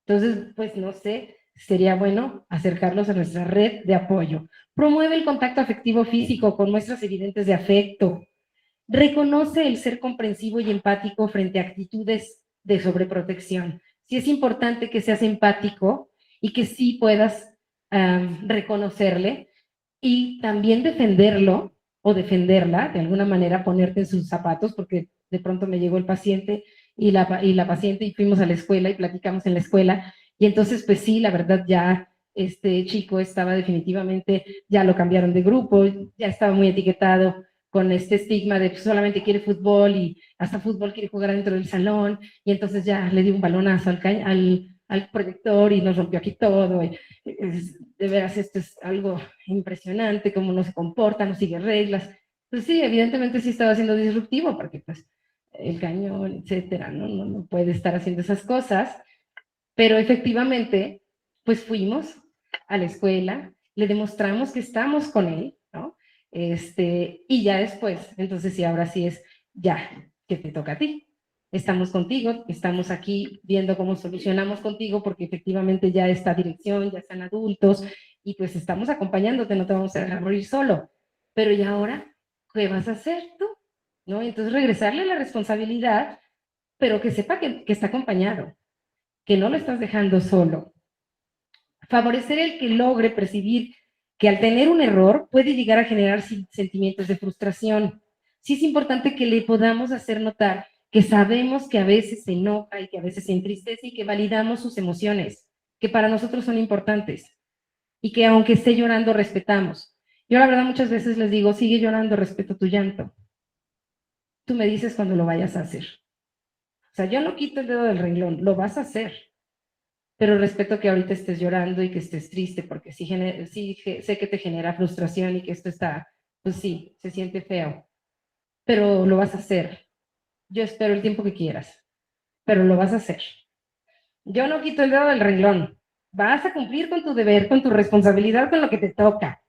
Speaker 1: Entonces, pues no sé, sería bueno acercarlos a nuestra red de apoyo. Promueve el contacto afectivo físico con muestras evidentes de afecto. Reconoce el ser comprensivo y empático frente a actitudes de sobreprotección. Sí es importante que seas empático y que sí puedas reconocerle y también defenderlo o defenderla, de alguna manera ponerte en sus zapatos, porque de pronto me llegó el paciente y la paciente y fuimos a la escuela y platicamos en la escuela y entonces pues sí, la verdad ya este chico estaba definitivamente, ya lo cambiaron de grupo, ya estaba muy etiquetado con este estigma de solamente quiere fútbol y hasta fútbol quiere jugar dentro del salón y entonces ya le dio un balonazo al proyector y nos rompió aquí todo. Y, de veras, esto es algo impresionante, cómo no se comporta, no sigue reglas. Pues sí, evidentemente sí estaba siendo disruptivo porque pues el cañón, etcétera, no puede estar haciendo esas cosas, pero efectivamente, pues fuimos a la escuela, le demostramos que estamos con él, ¿no? Y ya después, entonces sí, ahora sí es ya que te toca a ti. Estamos contigo, estamos aquí viendo cómo solucionamos contigo, porque efectivamente ya está dirección, ya están adultos, y pues estamos acompañándote, no te vamos a dejar morir solo. Pero ¿y ahora qué vas a hacer tú? ¿No? Entonces regresarle la responsabilidad, pero que sepa que está acompañado, que no lo estás dejando solo. Favorecer el que logre percibir que al tener un error puede llegar a generar sentimientos de frustración. Sí es importante que le podamos hacer notar que sabemos que a veces se enoja y que a veces se entristece y que validamos sus emociones, que para nosotros son importantes y que aunque esté llorando, respetamos. Yo la verdad muchas veces les digo, sigue llorando, respeto tu llanto. Tú me dices cuando lo vayas a hacer. O sea, yo no quito el dedo del renglón, lo vas a hacer. Pero respeto que ahorita estés llorando y que estés triste, porque sí, sé que te genera frustración y que esto está, pues sí, se siente feo, pero lo vas a hacer. Yo espero el tiempo que quieras, pero lo vas a hacer. Yo no quito el dedo del renglón. Vas a cumplir con tu deber, con tu responsabilidad, con lo que te toca,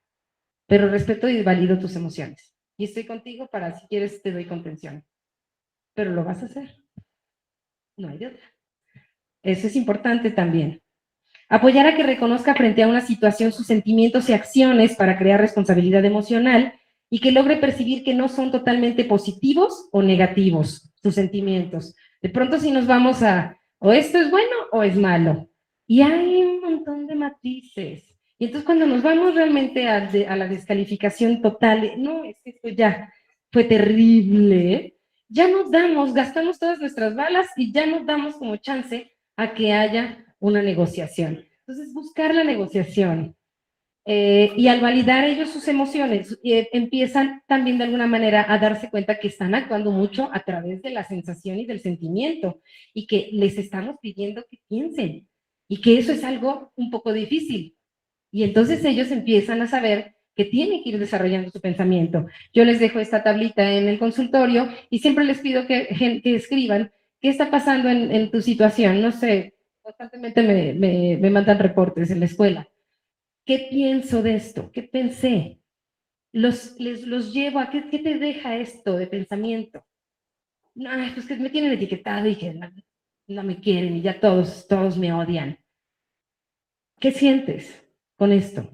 Speaker 1: pero respeto y valido tus emociones. Y estoy contigo para, si quieres, te doy contención, pero lo vas a hacer. No hay de otra. Eso es importante también. Apoyar a que reconozca frente a una situación sus sentimientos y acciones para crear responsabilidad emocional y que logre percibir que no son totalmente positivos o negativos sus sentimientos. De pronto si nos vamos a, o esto es bueno o es malo. Y hay un montón de matices. Y entonces cuando nos vamos realmente a la descalificación total, no, es que esto ya fue terrible, ya nos damos, gastamos todas nuestras balas y ya nos damos como chance a que haya una negociación. Entonces, buscar la negociación. Y al validar ellos sus emociones, empiezan también de alguna manera a darse cuenta que están actuando mucho a través de la sensación y del sentimiento y que les estamos pidiendo que piensen y que eso es algo un poco difícil. Y entonces ellos empiezan a saber que tienen que ir desarrollando su pensamiento. Yo les dejo esta tablita en el consultorio y siempre les pido que escriban qué está pasando en tu situación. No sé, constantemente me mandan reportes en la escuela. ¿Qué pienso de esto? ¿Qué pensé? los llevo a, ¿qué te deja esto de pensamiento? No, pues que me tienen etiquetado y que no me quieren y ya todos me odian. ¿Qué sientes con esto?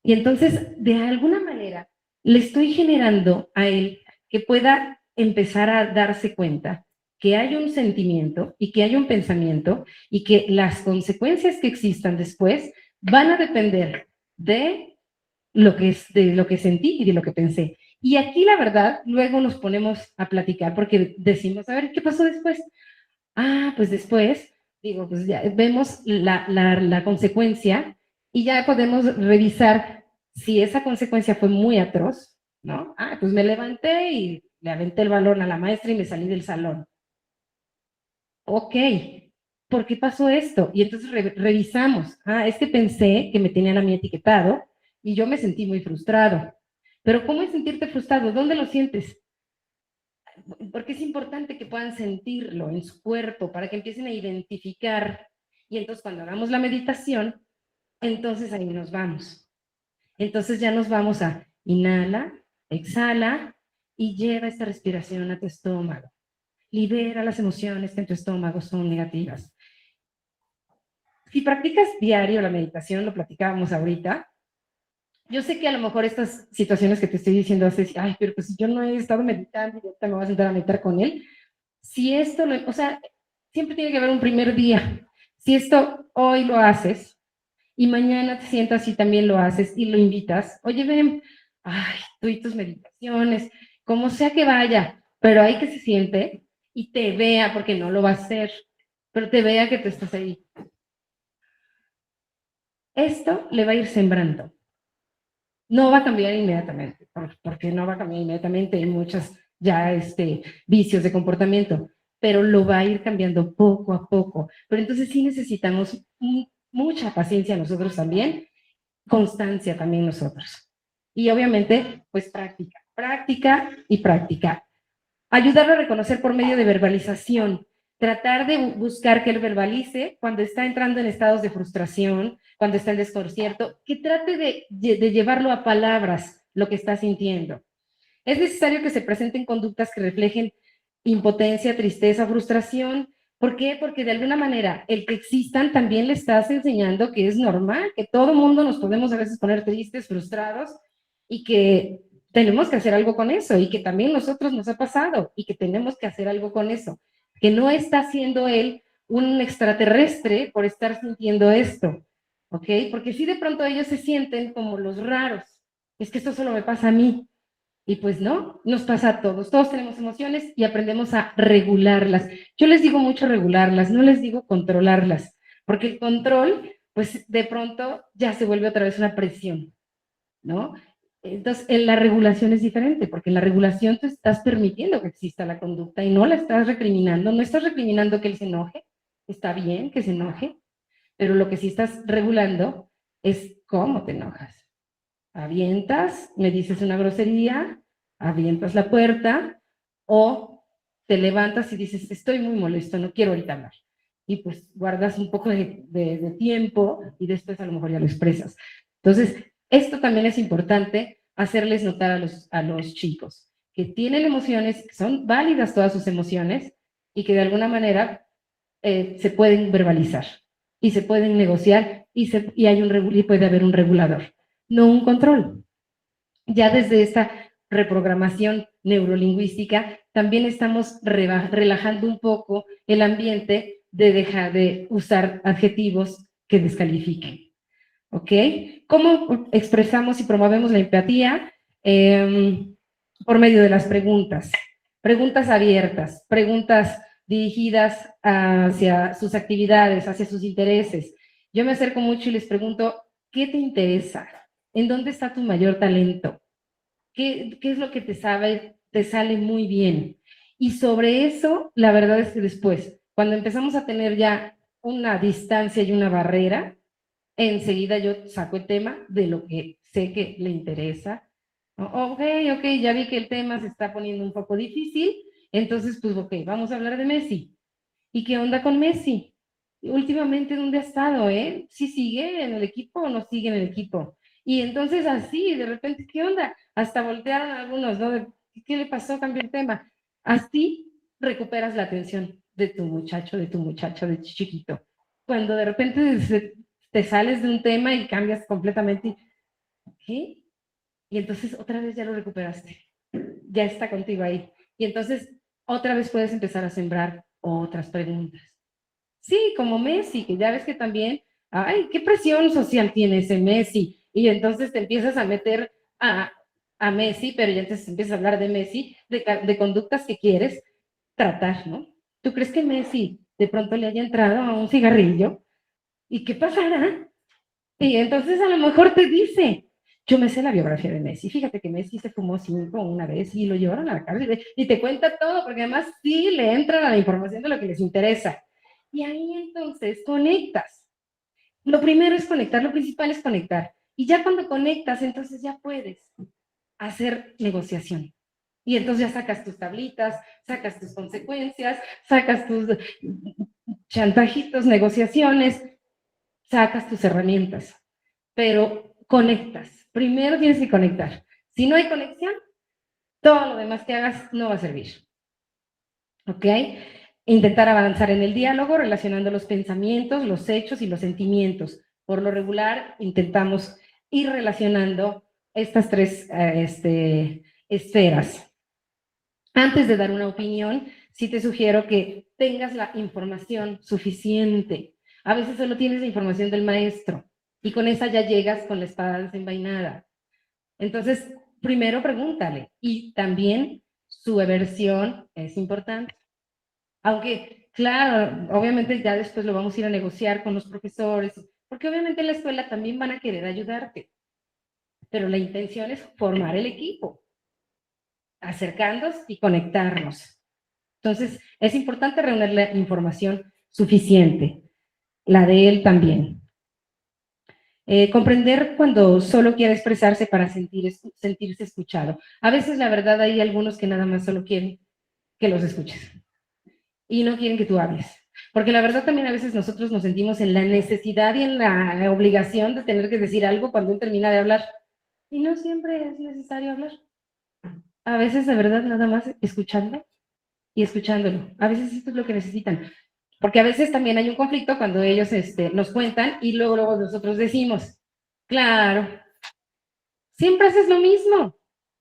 Speaker 1: Y entonces, de alguna manera, le estoy generando a él que pueda empezar a darse cuenta que hay un sentimiento y que hay un pensamiento y que las consecuencias que existan después van a depender de de lo que sentí y de lo que pensé. Y aquí, la verdad, luego nos ponemos a platicar porque decimos, a ver, ¿qué pasó después? Ah, pues después, digo, pues ya vemos la consecuencia y ya podemos revisar si esa consecuencia fue muy atroz, ¿no? Ah, pues me levanté y le aventé el balón a la maestra y me salí del salón. Ok, ¿por qué pasó esto? Y entonces revisamos. Ah, es que pensé que me tenían a mí etiquetado y yo me sentí muy frustrado. Pero ¿cómo es sentirte frustrado? ¿Dónde lo sientes? Porque es importante que puedan sentirlo en su cuerpo para que empiecen a identificar. Y entonces cuando hagamos la meditación, entonces ahí nos vamos. Entonces ya nos vamos a inhala, exhala y lleva esta respiración a tu estómago. Libera las emociones que en tu estómago son negativas. Si practicas diario la meditación, lo platicábamos ahorita, yo sé que a lo mejor estas situaciones que te estoy diciendo haces, ay, pero pues si yo no he estado meditando y ahorita me voy a sentar a meditar con él, si esto, o sea, siempre tiene que haber un primer día. Si esto hoy lo haces y mañana te sientas y también lo haces y lo invitas, oye, ven, ay, tú y tus meditaciones, como sea que vaya, pero hay que se siente y te vea, porque no lo va a hacer, pero te vea que tú estás ahí. Esto le va a ir sembrando. No va a cambiar inmediatamente, porque no va a cambiar inmediatamente, hay muchos ya vicios de comportamiento, pero lo va a ir cambiando poco a poco. Pero entonces sí necesitamos mucha paciencia nosotros también, constancia también nosotros. Y obviamente, pues práctica, práctica y práctica. Ayudarlo a reconocer por medio de verbalización, tratar de buscar que él verbalice cuando está entrando en estados de frustración, cuando está en desconcierto, que trate de llevarlo a palabras lo que está sintiendo. Es necesario que se presenten conductas que reflejen impotencia, tristeza, frustración. ¿Por qué? Porque de alguna manera el que existan también le estás enseñando que es normal, que todo mundo nos podemos a veces poner tristes, frustrados y que tenemos que hacer algo con eso y que también nosotros nos ha pasado y que tenemos que hacer algo con eso. Que no está siendo él un extraterrestre por estar sintiendo esto, ¿ok? Porque si de pronto ellos se sienten como los raros, es que esto solo me pasa a mí. Y pues no, nos pasa a todos tenemos emociones y aprendemos a regularlas. Yo les digo mucho regularlas, no les digo controlarlas, porque el control, pues de pronto ya se vuelve otra vez una presión, ¿no? Entonces, en la regulación es diferente, porque en la regulación tú estás permitiendo que exista la conducta y no la estás recriminando, no estás recriminando que él se enoje, está bien que se enoje, pero lo que sí estás regulando es cómo te enojas. Avientas, me dices una grosería, avientas la puerta o te levantas y dices, estoy muy molesto, no quiero ahorita hablar. Y pues guardas un poco de tiempo y después a lo mejor ya lo expresas. Entonces, esto también es importante hacerles notar a los chicos, que tienen emociones, que son válidas todas sus emociones y que de alguna manera se pueden verbalizar y se pueden negociar y puede haber un regulador, no un control. Ya desde esta reprogramación neurolingüística también estamos relajando un poco el ambiente de dejar de usar adjetivos que descalifiquen. ¿Ok? ¿Cómo expresamos y promovemos la empatía? Por medio de las preguntas. Preguntas abiertas, preguntas dirigidas hacia sus actividades, hacia sus intereses. Yo me acerco mucho y les pregunto, ¿qué te interesa? ¿En dónde está tu mayor talento? ¿Qué es lo que te sale muy bien? Y sobre eso, la verdad es que después, cuando empezamos a tener ya una distancia y una barrera, enseguida yo saco el tema de lo que sé que le interesa. Ok, ya vi que el tema se está poniendo un poco difícil, entonces pues ok, vamos a hablar de Messi. ¿Y qué onda con Messi? Últimamente, ¿dónde ha estado, ¿Sí sigue en el equipo o no sigue en el equipo? Y entonces así, de repente, ¿qué onda? Hasta voltearon algunos, ¿no? ¿Qué le pasó? Cambió el tema. Así recuperas la atención de tu muchacho, de tu muchacha, de tu chiquito. Cuando de repente te sales de un tema y cambias completamente, ¿qué? Y entonces otra vez ya lo recuperaste. Ya está contigo ahí. Y entonces otra vez puedes empezar a sembrar otras preguntas. Sí, como Messi, que ya ves que también, ay, ¿qué presión social tiene ese Messi? Y entonces te empiezas a meter a Messi, pero ya entonces empiezas a hablar de Messi, de conductas que quieres tratar, ¿no? ¿Tú crees que Messi de pronto le haya entrado a un cigarrillo? ¿Y qué pasará? Y entonces a lo mejor te dice, yo me sé la biografía de Messi, fíjate que Messi se fumó 5 una vez y lo llevaron a la cárcel y te cuenta todo, porque además sí le entran a la información de lo que les interesa. Y ahí entonces conectas. Lo primero es conectar, lo principal es conectar. Y ya cuando conectas, entonces ya puedes hacer negociación. Y entonces ya sacas tus tablitas, sacas tus consecuencias, sacas tus chantajitos, negociaciones, sacas tus herramientas, pero conectas. Primero tienes que conectar. Si no hay conexión, todo lo demás que hagas no va a servir. ¿Ok? Intentar avanzar en el diálogo relacionando los pensamientos, los hechos y los sentimientos. Por lo regular, intentamos ir relacionando estas tres esferas. Antes de dar una opinión, sí te sugiero que tengas la información suficiente. A veces solo tienes la información del maestro y con esa ya llegas con la espada desenvainada. Entonces, primero pregúntale y también su versión es importante. Aunque, claro, obviamente ya después lo vamos a ir a negociar con los profesores, porque obviamente en la escuela también van a querer ayudarte, pero la intención es formar el equipo, acercarnos y conectarnos. Entonces, es importante reunir la información suficiente, la de él también. Comprender cuando solo quiere expresarse para sentirse escuchado. A veces, la verdad, hay algunos que nada más solo quieren que los escuches y no quieren que tú hables. Porque la verdad también a veces nosotros nos sentimos en la necesidad y en la obligación de tener que decir algo cuando él termina de hablar. Y no siempre es necesario hablar. A veces, de verdad, nada más escuchando y escuchándolo. A veces esto es lo que necesitan. Porque a veces también hay un conflicto cuando ellos nos cuentan y luego nosotros decimos, claro, siempre haces lo mismo.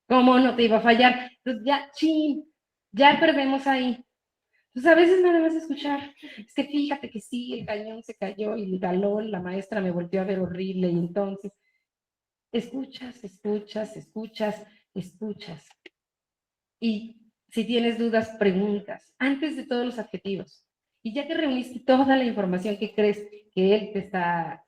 Speaker 1: ¿Cómo no te iba a fallar? Entonces ya, chin, ya perdemos ahí. Entonces a veces nada más escuchar. Es que fíjate que sí, el cañón se cayó y el galón, la maestra me volteó a ver horrible y entonces escuchas, escuchas, escuchas, escuchas. Y si tienes dudas, preguntas, antes de todos los adjetivos. Y ya que reuniste toda la información que crees que él te está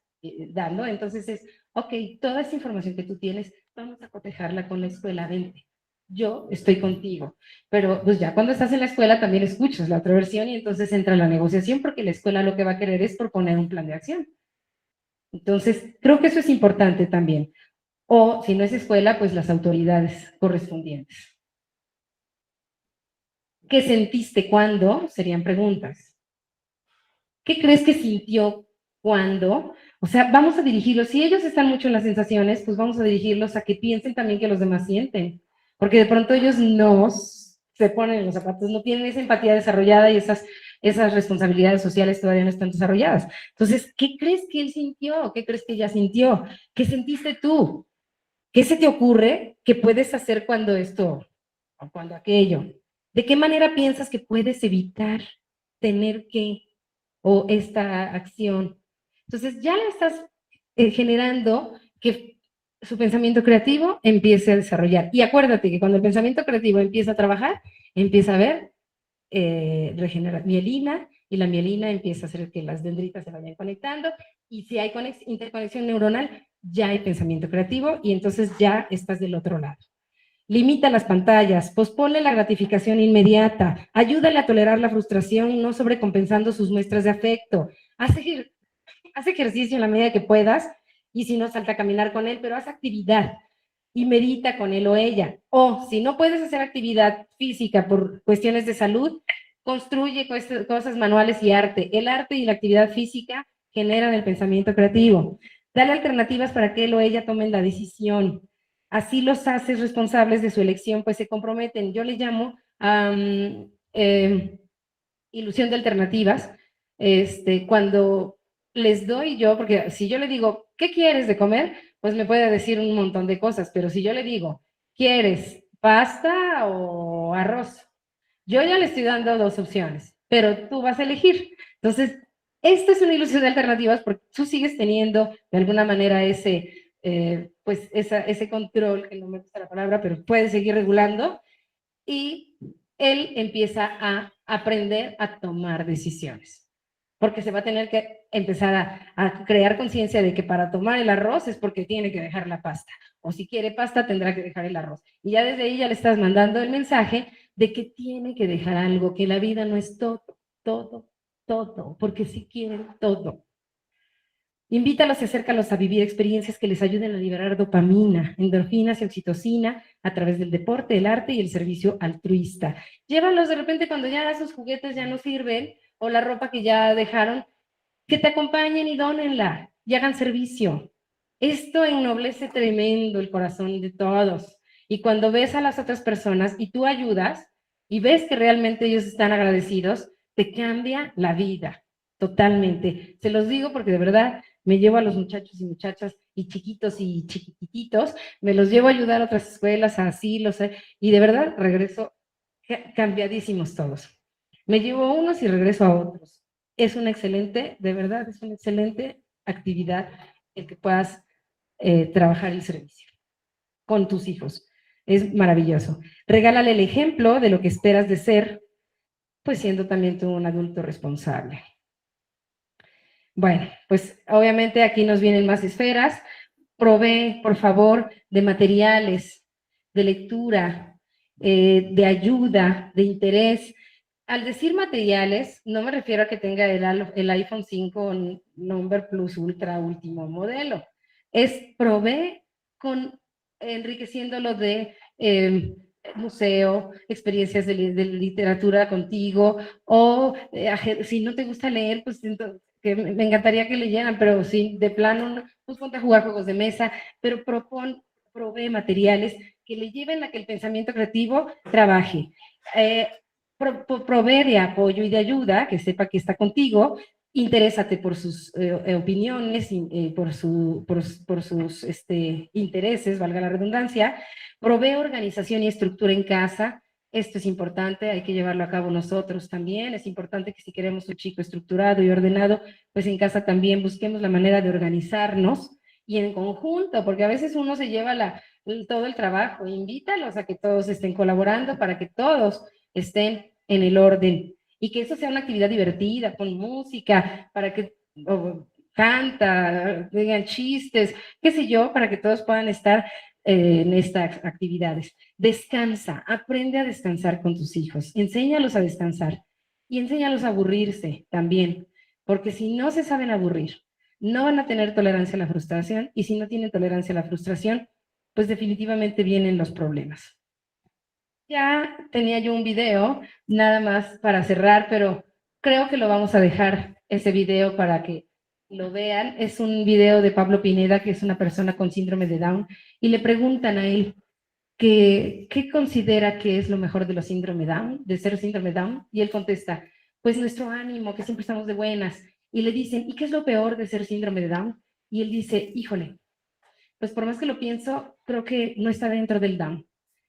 Speaker 1: dando, entonces es, ok, toda esa información que tú tienes, vamos a cotejarla con la escuela, vente. Yo estoy contigo, pero pues ya cuando estás en la escuela también escuchas la otra versión y entonces entra la negociación porque la escuela lo que va a querer es proponer un plan de acción. Entonces, creo que eso es importante también. O si no es escuela, pues las autoridades correspondientes. ¿Qué sentiste cuando? Serían preguntas. ¿Qué crees que sintió cuando? O sea, vamos a dirigirlos. Si ellos están mucho en las sensaciones, pues vamos a dirigirlos a que piensen también que los demás sienten. Porque de pronto ellos no se ponen en los zapatos, no tienen esa empatía desarrollada y esas responsabilidades sociales todavía no están desarrolladas. Entonces, ¿qué crees que él sintió? ¿Qué crees que ella sintió? ¿Qué sentiste tú? ¿Qué se te ocurre que puedes hacer cuando esto o cuando aquello? ¿De qué manera piensas que puedes evitar tener que o esta acción? Entonces ya le estás generando que su pensamiento creativo empiece a desarrollar. Y acuérdate que cuando el pensamiento creativo empieza a trabajar, empieza a ver regenerar mielina y la mielina empieza a hacer que las dendritas se vayan conectando y si hay interconexión neuronal, ya hay pensamiento creativo y entonces ya estás del otro lado. Limita las pantallas, posponle la gratificación inmediata, ayúdale a tolerar la frustración, no sobrecompensando sus muestras de afecto. Haz ejercicio en la medida que puedas y si no, salta a caminar con él, pero haz actividad y medita con él o ella. O si no puedes hacer actividad física por cuestiones de salud, construye cosas manuales y arte. El arte y la actividad física generan el pensamiento creativo. Dale alternativas para que él o ella tomen la decisión. Así los haces responsables de su elección, pues se comprometen. Yo le llamo ilusión de alternativas, cuando les doy yo, porque si yo le digo, ¿qué quieres de comer? Pues me puede decir un montón de cosas, pero si yo le digo, ¿quieres pasta o arroz? Yo ya le estoy dando dos opciones, pero tú vas a elegir. Entonces, esta es una ilusión de alternativas porque tú sigues teniendo de alguna manera ese control, que no me gusta la palabra, pero puedes seguir regulando y él empieza a aprender a tomar decisiones. Porque se va a tener que empezar a crear conciencia de que para tomar el arroz es porque tiene que dejar la pasta. O si quiere pasta, tendrá que dejar el arroz. Y ya desde ahí ya le estás mandando el mensaje de que tiene que dejar algo, que la vida no es todo, porque si quieren todo. Invítalos y acércalos a vivir experiencias que les ayuden a liberar dopamina, endorfinas y oxitocina a través del deporte, el arte y el servicio altruista. Llévalos de repente cuando ya sus juguetes ya no sirven o la ropa que ya dejaron, que te acompañen y dónenla y hagan servicio. Esto ennoblece tremendo el corazón de todos. Y cuando ves a las otras personas y tú ayudas y ves que realmente ellos están agradecidos, te cambia la vida totalmente. Se los digo porque de verdad me llevo a los muchachos y muchachas y chiquitos y chiquititos, me los llevo a ayudar a otras escuelas, a asilos, y de verdad regreso cambiadísimos todos. Me llevo a unos y regreso a otros. Es una excelente, de verdad, es una excelente actividad el que puedas trabajar el servicio con tus hijos. Es maravilloso. Regálale el ejemplo de lo que esperas de ser, pues siendo también tú un adulto responsable. Bueno, pues obviamente aquí nos vienen más esferas. Provee, por favor, de materiales, de lectura, de ayuda, de interés. Al decir materiales, no me refiero a que tenga el iPhone 5 Number Plus Ultra último modelo. Es provee enriqueciéndolo de museo, experiencias de literatura contigo, o si no te gusta leer, pues entonces, que me encantaría que leyeran, pero si de plano, pues ponte a jugar juegos de mesa, pero provee materiales que le lleven a que el pensamiento creativo trabaje. Provee de apoyo y de ayuda, que sepa que está contigo, interésate por sus opiniones, por sus intereses, valga la redundancia, provee organización y estructura en casa. Esto es importante, hay que llevarlo a cabo nosotros también. Es importante que si queremos un chico estructurado y ordenado, pues en casa también busquemos la manera de organizarnos y en conjunto, porque a veces uno se lleva todo el trabajo. Invítalos a que todos estén colaborando para que todos estén en el orden y que eso sea una actividad divertida, con música, para que canta, digan chistes, qué sé yo, para que todos puedan estar en estas actividades. Descansa, aprende a descansar con tus hijos, enséñalos a descansar y enséñalos a aburrirse también, porque si no se saben aburrir, no van a tener tolerancia a la frustración y si no tienen tolerancia a la frustración, pues definitivamente vienen los problemas. Ya tenía yo un video, nada más para cerrar, pero creo que lo vamos a dejar ese video para que lo vean. Es un video de Pablo Pineda, que es una persona con síndrome de Down, y le preguntan a él qué considera que es lo mejor de los síndrome Down, de ser síndrome Down, y él contesta, pues nuestro ánimo, que siempre estamos de buenas. Y le dicen, ¿y qué es lo peor de ser síndrome de Down? Y él dice, híjole, pues por más que lo pienso, creo que no está dentro del Down.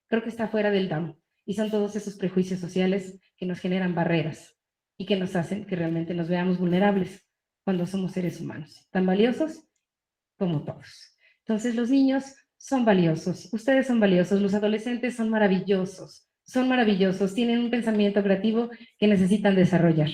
Speaker 1: Creo que está fuera del Down. Y son todos esos prejuicios sociales que nos generan barreras y que nos hacen que realmente nos veamos vulnerables cuando somos seres humanos, tan valiosos como todos. Entonces los niños son valiosos, ustedes son valiosos, los adolescentes son maravillosos, tienen un pensamiento creativo que necesitan desarrollar.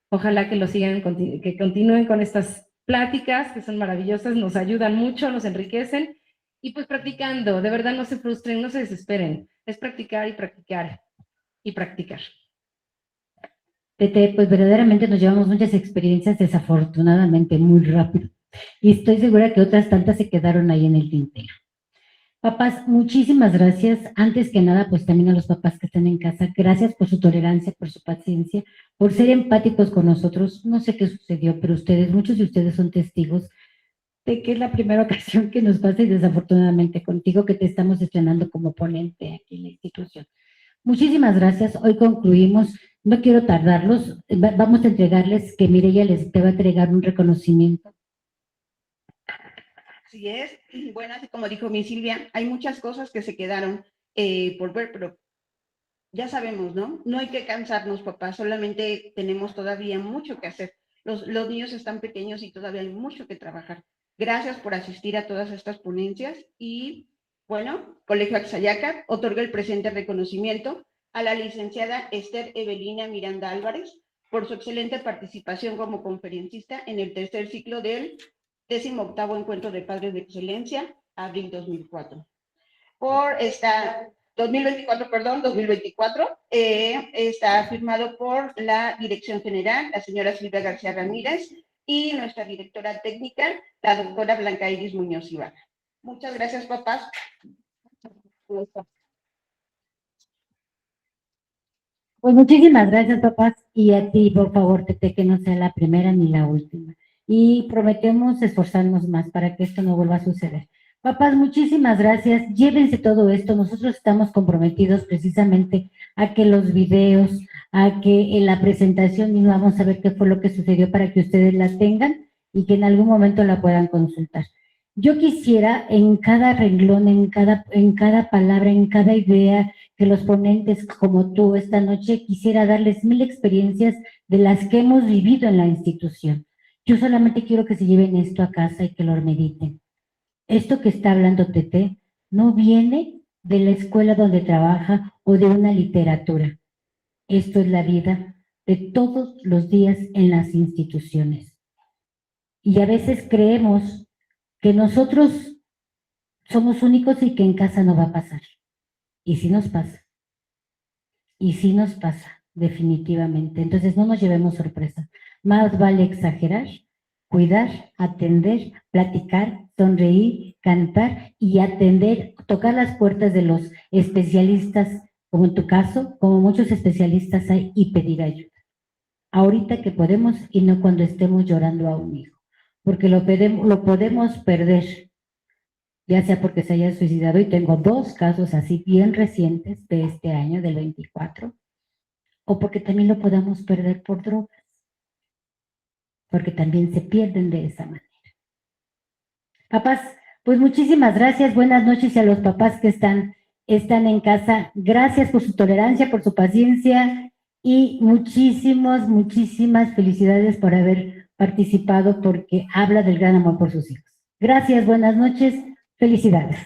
Speaker 1: Ojalá que lo sigan, que continúen con estas pláticas que son maravillosas, nos ayudan mucho, nos enriquecen. Y pues practicando, de verdad no se frustren, no se desesperen, es practicar y practicar y practicar.
Speaker 3: Tete, pues verdaderamente nos llevamos muchas experiencias, desafortunadamente, muy rápido. Y estoy segura que otras tantas se quedaron ahí en el tintero. Papás, muchísimas gracias. Antes que nada, pues también a los papás que están en casa, gracias por su tolerancia, por su paciencia, por ser empáticos con nosotros. No sé qué sucedió, pero ustedes, muchos de ustedes son testigos de que es la primera ocasión que nos pasa y desafortunadamente contigo que te estamos estrenando como ponente aquí en la institución. Muchísimas gracias. Hoy concluimos. No quiero tardarlos. Vamos a entregarles que Mireya les te va a entregar un reconocimiento.
Speaker 6: Así es. Bueno, así como dijo mi Silvia, hay muchas cosas que se quedaron por ver, pero ya sabemos, ¿no? No hay que cansarnos, papá, solamente tenemos todavía mucho que hacer. Los niños están pequeños y todavía hay mucho que trabajar. Gracias por asistir a todas estas ponencias y, bueno, Colegio Axayaca otorga el presente reconocimiento a la licenciada Esther Evelina Miranda Álvarez por su excelente participación como conferencista en el tercer ciclo del 18º Encuentro de Padres de Excelencia, abril 2004. Por esta 2024, perdón, 2024, está firmado por la Dirección General, la señora Silvia García Ramírez, y nuestra directora técnica, la doctora Blanca Iris Muñoz Ibarra. Muchas gracias, papás.
Speaker 3: Pues muchísimas gracias, papás, y a ti, por favor, Tete, que no sea la primera ni la última. Y prometemos esforzarnos más para que esto no vuelva a suceder. Papás, muchísimas gracias. Llévense todo esto. Nosotros estamos comprometidos precisamente a que los videos, a que en la presentación, y vamos a ver qué fue lo que sucedió para que ustedes la tengan y que en algún momento la puedan consultar. Yo quisiera en cada renglón, en cada palabra, en cada idea, que los ponentes como tú esta noche quisiera darles 1000 experiencias de las que hemos vivido en la institución. Yo solamente quiero que se lleven esto a casa y que lo mediten. Esto que está hablando Tete no viene de la escuela donde trabaja o de una literatura. Esto es la vida de todos los días en las instituciones. Y a veces creemos que nosotros somos únicos y que en casa no va a pasar. Y sí nos pasa. Y sí nos pasa, definitivamente. Entonces no nos llevemos sorpresa. Más vale exagerar, cuidar, atender, platicar, sonreír, cantar y atender, tocar las puertas de los especialistas, como en tu caso, como muchos especialistas hay, y pedir ayuda. Ahorita que podemos y no cuando estemos llorando a un hijo, porque lo podemos perder, ya sea porque se haya suicidado, y tengo 2 casos así bien recientes de este año, del 24, o porque también lo podamos perder por drogas, porque también se pierden de esa manera. Papás, pues muchísimas gracias, buenas noches, y a los papás que están en casa, gracias por su tolerancia, por su paciencia, y muchísimas felicidades por haber participado, porque habla del gran amor por sus hijos. Gracias, buenas noches, felicidades.